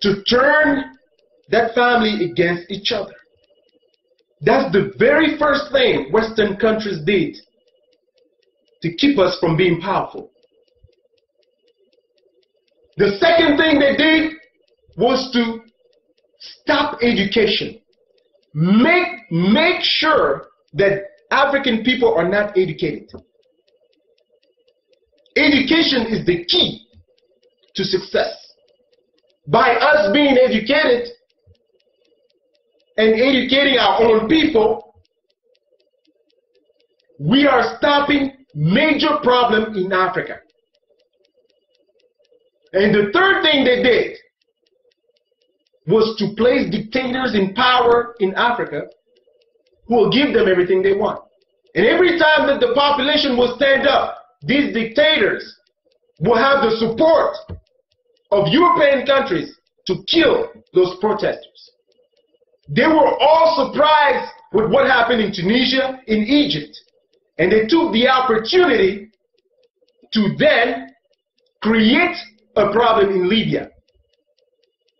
to turn that family against each other. That's the very first thing Western countries did to keep us from being powerful. The second thing they did was to stop education. Make sure that African people are not educated. Education is the key to success. By us being educated and educating our own people, we are stopping major problems in Africa. And the third thing they did was to place dictators in power in Africa who will give them everything they want. And every time that the population will stand up, these dictators will have the support of European countries to kill those protesters. They were all surprised with what happened in Tunisia, in Egypt. And they took the opportunity to then create a problem in Libya.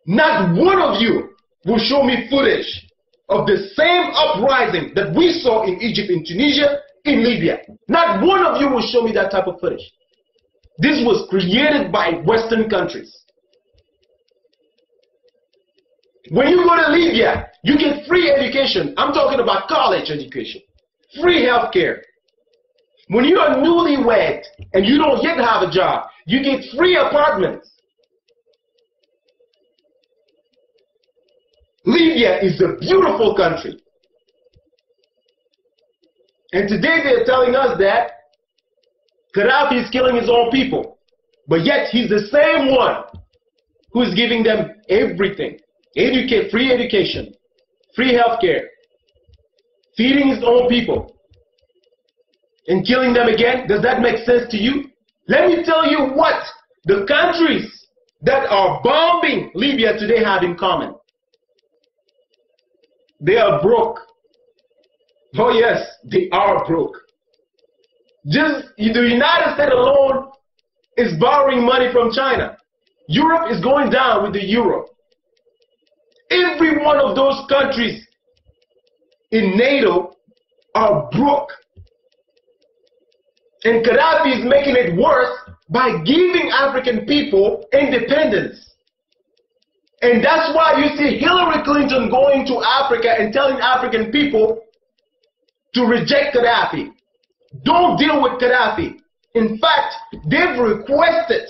Not one of you will show me footage of the same uprising that we saw in Egypt, in Tunisia, in Libya. Not one of you will show me that type of footage. This was created by Western countries. When you go to Libya, you get free education. I'm talking about college education. Free health care. When you are newlywed and you don't yet have a job, you get free apartments. Libya is a beautiful country. And today they're telling us that Gaddafi is killing his own people. But yet he's the same one who is giving them everything. Free education, free health care, feeding his own people, and killing them again. Does that make sense to you? Let me tell you what the countries that are bombing Libya today have in common. They are broke. Oh yes, they are broke. Just the United States alone is borrowing money from China. Europe is going down with the euro. Every one of those countries in NATO are broke. And Gaddafi is making it worse by giving African people independence. And that's why you see Hillary Clinton going to Africa and telling African people to reject Gaddafi. Don't deal with Gaddafi. In fact, they've requested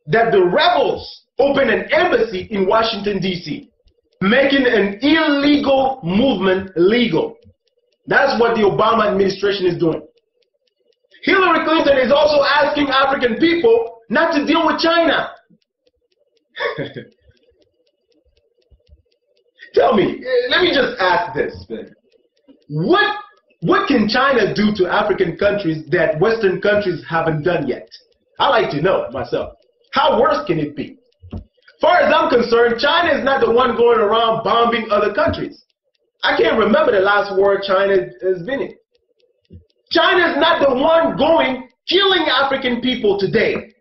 that the rebels open an embassy in Washington, D.C., making an illegal movement legal. That's what the Obama administration is doing. Hillary Clinton is also asking African people not to deal with China. Tell me, let me just ask this, man. What can China do to African countries that Western countries haven't done yet? I like to know myself. How worse can it be? Far as I'm concerned, China is not the one going around bombing other countries. I can't remember the last war China has been in. China is not the one going killing African people today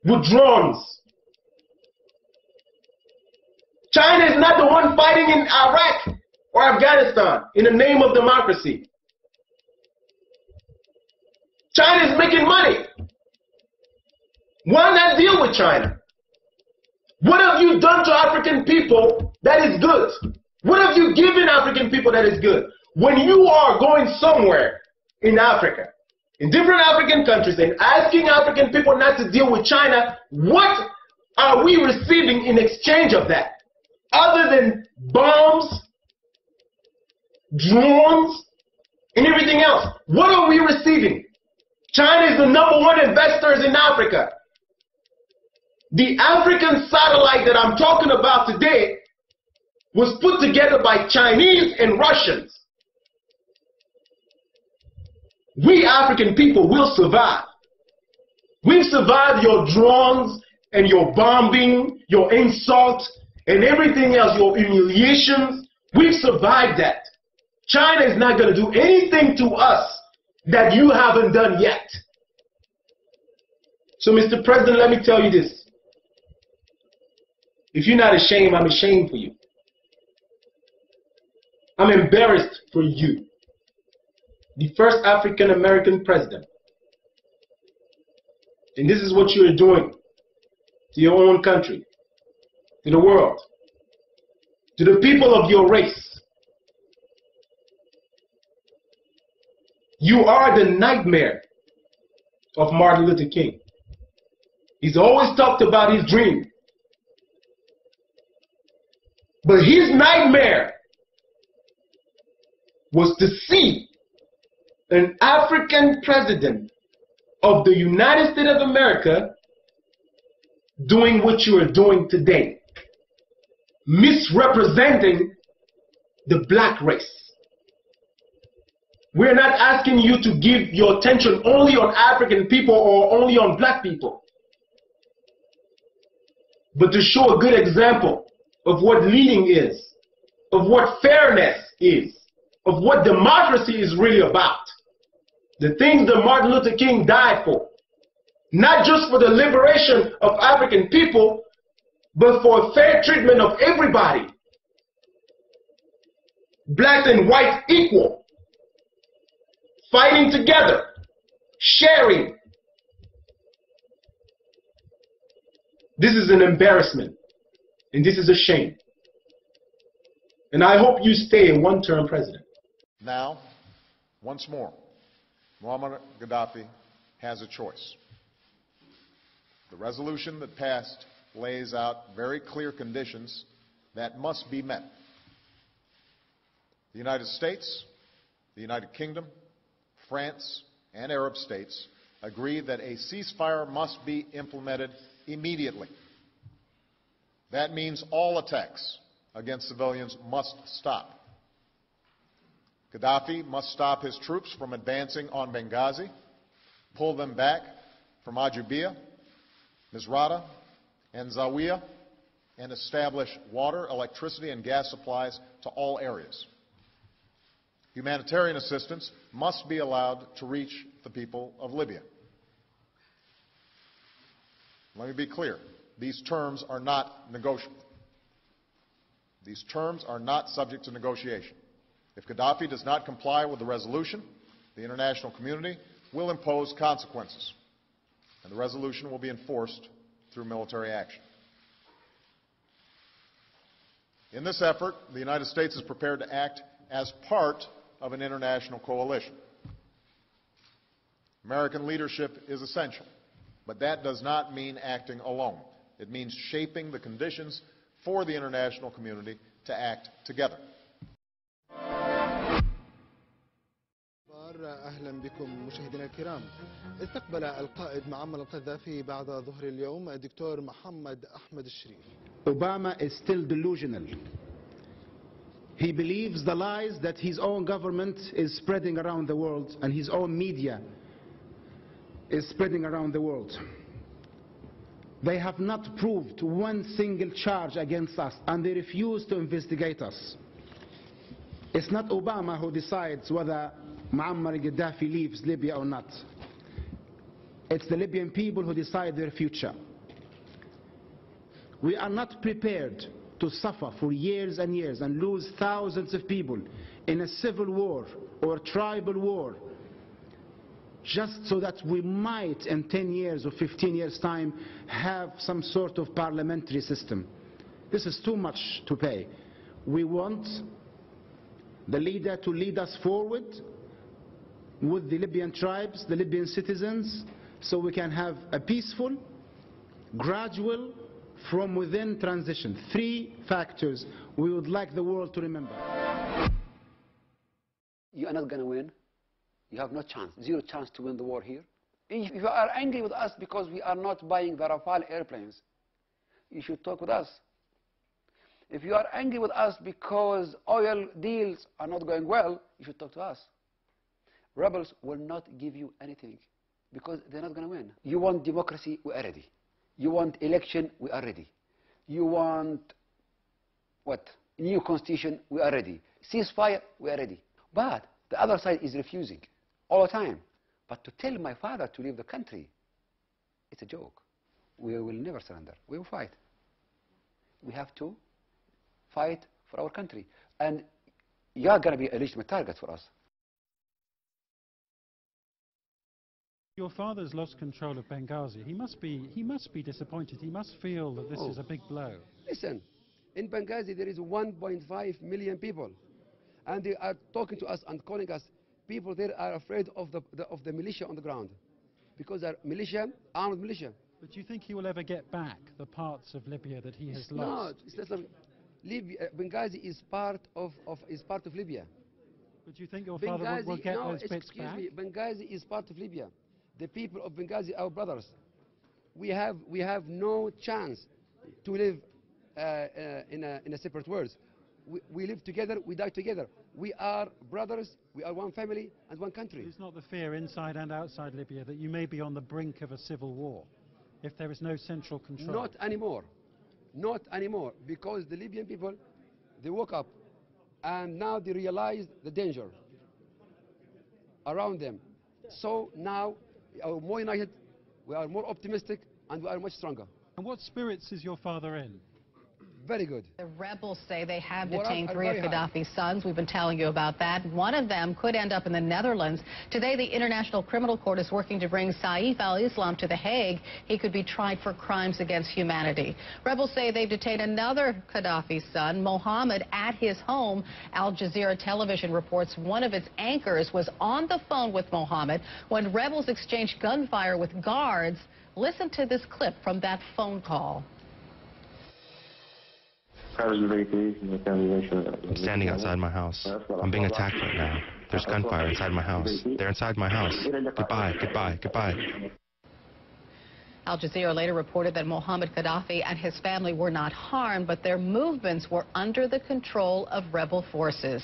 with drones. China is not the one fighting in Iraq or Afghanistan in the name of democracy. China is making money. Why not deal with China? What have you done to African people that is good? What have you given African people that is good? When you are going somewhere in Africa, in different African countries, and asking African people not to deal with China, what are we receiving in exchange of that? Other than bombs, drones, and everything else. What are we receiving? China is the #1 investors in Africa. The African satellite that I'm talking about today was put together by Chinese and Russians. We African people will survive. We've survived your drones and your bombing, your insult, and everything else, your humiliations. We've survived that. China is not going to do anything to us that you haven't done yet. So, Mr. President, let me tell you this. If you're not ashamed, I'm ashamed for you. I'm embarrassed for you. The first African American president. And this is what you're doing to your own country, to the world, to the people of your race. You are the nightmare of Martin Luther King. He's always talked about his dream. But his nightmare was to see an African president of the United States of America doing what you are doing today, misrepresenting the black race. We're not asking you to give your attention only on African people or only on black people, but to show a good example of what leading is, of what fairness is, of what democracy is really about. The things that Martin Luther King died for. Not just for the liberation of African people, but for fair treatment of everybody. Black and white equal. Fighting together. Sharing. This is an embarrassment. And this is a shame. And I hope you stay a one-term president. Now, once more, Muammar Gaddafi has a choice. The resolution that passed lays out very clear conditions that must be met. The United States, the United Kingdom, France, and Arab states agree that a ceasefire must be implemented immediately. That means all attacks against civilians must stop. Gaddafi must stop his troops from advancing on Benghazi, pull them back from Ajubia, Misrata, and Zawiya, and establish water, electricity, and gas supplies to all areas. Humanitarian assistance must be allowed to reach the people of Libya. Let me be clear. These terms are not negotiable. These terms are not subject to negotiation. If Gaddafi does not comply with the resolution, the international community will impose consequences, and the resolution will be enforced through military action. In this effort, the United States is prepared to act as part of an international coalition. American leadership is essential, but that does not mean acting alone. It means shaping the conditions for the international community to act together. أهلا بكم مشاهدينا الكرام. استقبل القائد معمر القذافي بعد ظهر اليوم الدكتور محمد أحمد الشريف. Obama is still delusional. He believes the lies that his own government is spreading around the world and his own media is spreading around the world. They have not proved one single charge against us and they refuse to investigate us. It's not Obama who decides whether Muammar Gaddafi leaves Libya or not. It's the Libyan people who decide their future. We are not prepared to suffer for years and years and lose thousands of people in a civil war or tribal war just so that we might in 10 years or 15 years time have some sort of parliamentary system. This is too much to pay. We want the leader to lead us forward with the Libyan tribes, the Libyan citizens, so we can have a peaceful, gradual, from within transition. 3 factors we would like the world to remember. You are not going to win. You have no chance, 0 chance to win the war here. If you are angry with us because we are not buying the Rafale airplanes, you should talk with us. If you are angry with us because oil deals are not going well, you should talk to us. Rebels will not give you anything because they're not going to win. You want democracy, we are ready. You want election, we are ready. You want, what? New constitution, we are ready. Ceasefire, we are ready. But the other side is refusing all the time. But to tell my father to leave the country, it's a joke. We will never surrender. We will fight. We have to fight for our country. And you're going to be a legitimate target for us. Your father's lost control of Benghazi. He must be disappointed. He must feel that this is a big blow. Listen, in Benghazi there is 1.5 million people, and they are talking to us and calling us. People there are afraid of the militia on the ground, because they're militia, armed militia. But do you think he will ever get back the parts of Libya that he has lost? It's not. Libya, Benghazi is part of Libya. But do you think your father will get those bits back? Me, Benghazi is part of Libya. The people of Benghazi, our brothers. we have no chance to live in a separate world. We live together, we die together. We are brothers, we are one family and one country. It's not the fear inside and outside Libya that you may be on the brink of a civil war if there is no central control? Not anymore. Not anymore, because the Libyan people, they woke up and now they realize the danger around them. So now we are more united, we are more optimistic, and we are much stronger. And what spirits is your father in? Very good. The rebels say they have Morale detained are 3 of very high. Gaddafi's sons. We've been telling you about that. One of them could end up in the Netherlands. Today, the International Criminal Court is working to bring Saif al-Islam to The Hague. He could be tried for crimes against humanity. Rebels say they've detained another Gaddafi son, Mohammed, at his home. Al Jazeera television reports one of its anchors was on the phone with Mohammed when rebels exchanged gunfire with guards. Listen to this clip from that phone call. I'm standing outside my house. I'm being attacked right now. There's gunfire inside my house. They're inside my house. Goodbye, goodbye, goodbye. Al Jazeera later reported that Mohammed Gaddafi and his family were not harmed, but their movements were under the control of rebel forces.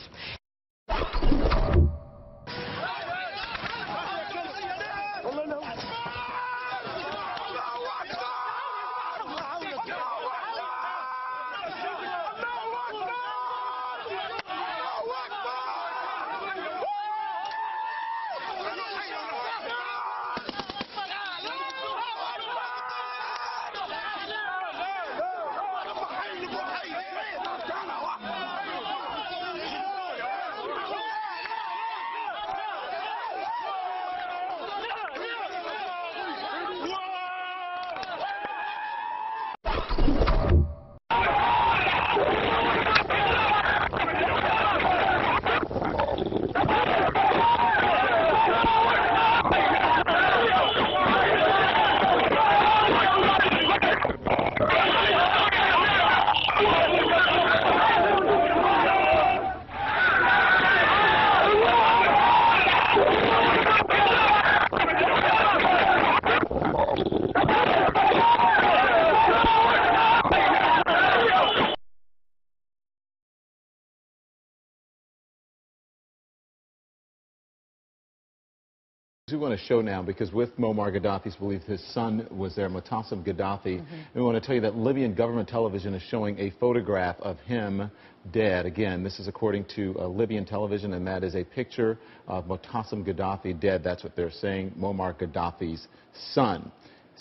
We want to show now, because with Muammar Gaddafi's belief his son was there, Mu'tasim Gaddafi, and we want to tell you that Libyan government television is showing a photograph of him dead. Again, this is according to Libyan television, and that is a picture of Mu'tasim Gaddafi dead. That's what they're saying, Muammar Gaddafi's son.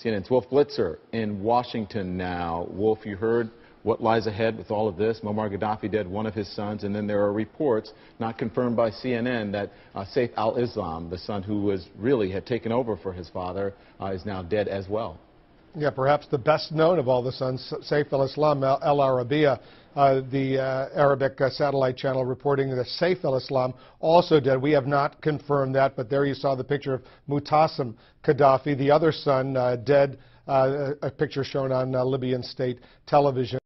CNN's Wolf Blitzer in Washington now. Wolf, you heard what lies ahead with all of this. Muammar Gaddafi dead, one of his sons, and then there are reports, not confirmed by CNN, that Saif al-Islam, the son who had taken over for his father, is now dead as well. Yeah, perhaps the best known of all the sons, Saif al-Islam Al Arabiya, the Arabic satellite channel reporting that Saif al-Islam also dead. We have not confirmed that, but there you saw the picture of Mu'tasim Gaddafi, the other son, dead, a picture shown on Libyan state television.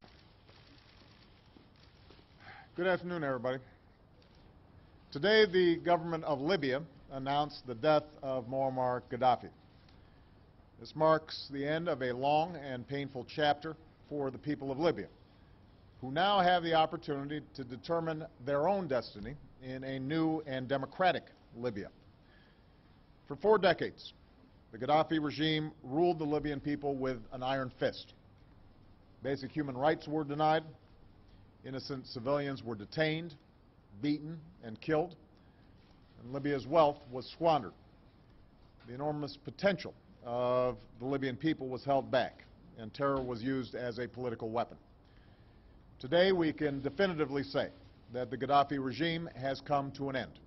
Good afternoon, everybody. Today, the government of Libya announced the death of Muammar Gaddafi. This marks the end of a long and painful chapter for the people of Libya, who now have the opportunity to determine their own destiny in a new and democratic Libya. For 4 decades, the Gaddafi regime ruled the Libyan people with an iron fist. Basic human rights were denied. Innocent civilians were detained, beaten, and killed. And Libya's wealth was squandered. The enormous potential of the Libyan people was held back, and terror was used as a political weapon. Today, we can definitively say that the Gaddafi regime has come to an end.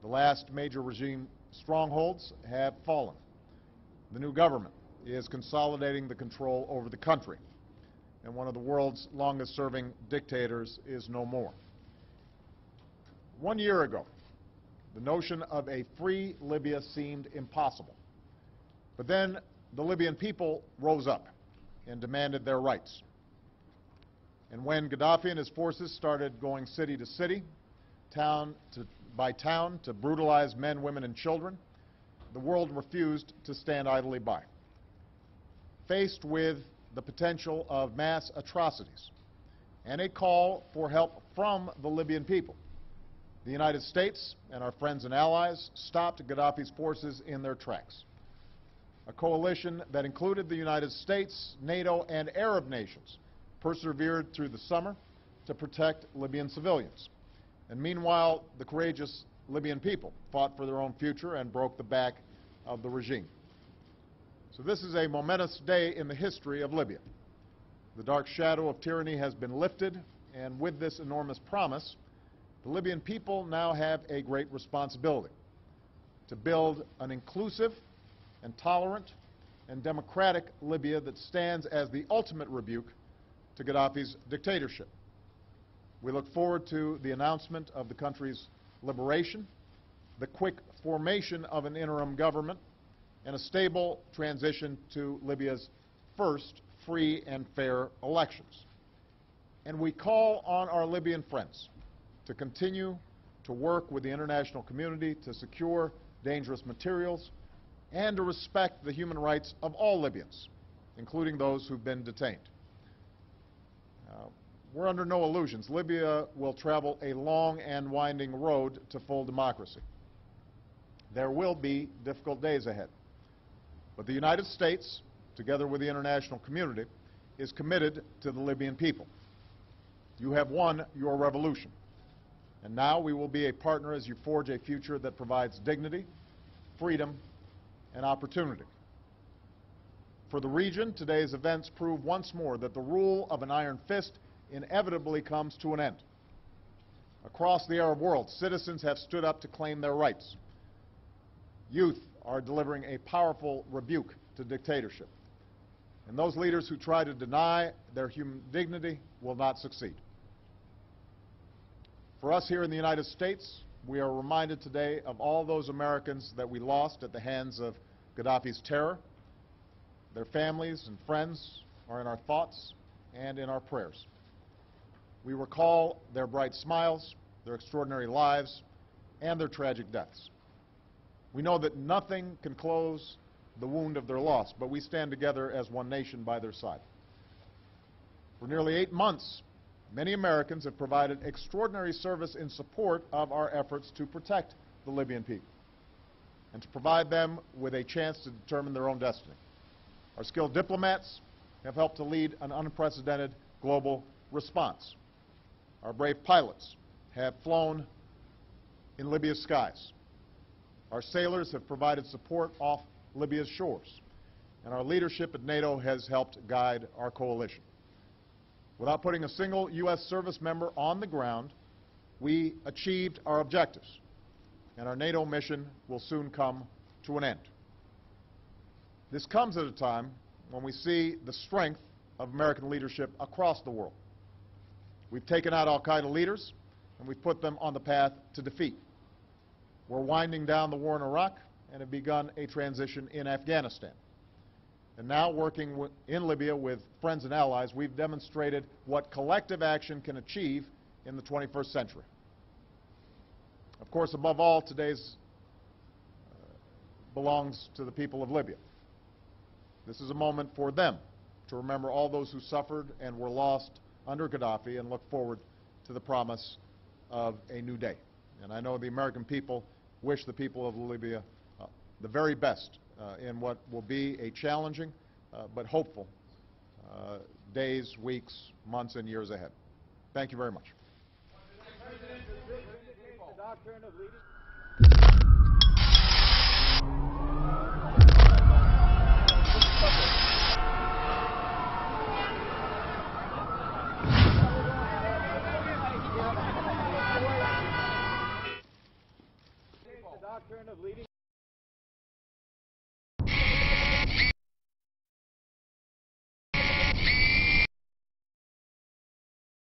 The last major regime strongholds have fallen. The new government is consolidating the control over the country, and one of the world's longest-serving dictators is no more. 1 year ago, the notion of a free Libya seemed impossible. But then the Libyan people rose up and demanded their rights. And when Gaddafi and his forces started going city to city, town by town, to brutalize men, women, and children, the world refused to stand idly by. faced with the potential of mass atrocities and a call for help from the Libyan people. The United States and our friends and allies stopped Gaddafi's forces in their tracks. A coalition that included the United States, NATO, and Arab nations persevered through the summer to protect Libyan civilians. And meanwhile, the courageous Libyan people fought for their own future and broke the back of the regime. So this is a momentous day in the history of Libya. The dark shadow of tyranny has been lifted, and with this enormous promise, the Libyan people now have a great responsibility to build an inclusive and tolerant and democratic Libya that stands as the ultimate rebuke to Gaddafi's dictatorship. We look forward to the announcement of the country's liberation, the quick formation of an interim government, and a stable transition to Libya's first free and fair elections. And we call on our Libyan friends to continue to work with the international community to secure dangerous materials and to respect the human rights of all Libyans, including those who've been detained. We're under no illusions. Libya will travel a long and winding road to full democracy. There will be difficult days ahead. But the United States, together with the international community, is committed to the Libyan people. You have won your revolution. And now we will be a partner as you forge a future that provides dignity, freedom, and opportunity. For the region, today's events prove once more that the rule of an iron fist inevitably comes to an end. Across the Arab world, citizens have stood up to claim their rights. Youth are delivering a powerful rebuke to dictatorship. And those leaders who try to deny their human dignity will not succeed. For us here in the United States, we are reminded today of all those Americans that we lost at the hands of Gaddafi's terror. Their families and friends are in our thoughts and in our prayers. We recall their bright smiles, their extraordinary lives, and their tragic deaths. We know that nothing can close the wound of their loss, but we stand together as one nation by their side. For nearly 8 months, many Americans have provided extraordinary service in support of our efforts to protect the Libyan people and to provide them with a chance to determine their own destiny. Our skilled diplomats have helped to lead an unprecedented global response. Our brave pilots have flown in Libya's skies. Our sailors have provided support off Libya's shores. And our leadership at NATO has helped guide our coalition. Without putting a single U.S. service member on the ground, we achieved our objectives. And our NATO mission will soon come to an end. This comes at a time when we see the strength of American leadership across the world. We've taken out al-Qaeda leaders, and we've put them on the path to defeat. We're winding down the war in Iraq and have begun a transition in Afghanistan. And now, working in Libya with friends and allies, we've demonstrated what collective action can achieve in the 21st century. Of course, above all, today's belongs to the people of Libya. This is a moment for them to remember all those who suffered and were lost under Gaddafi and look forward to the promise of a new day. And I know the American people wish the people of Libya the very best in what will be a challenging but hopeful days, weeks, months, and years ahead. Thank you very much. The doctrine of leadership.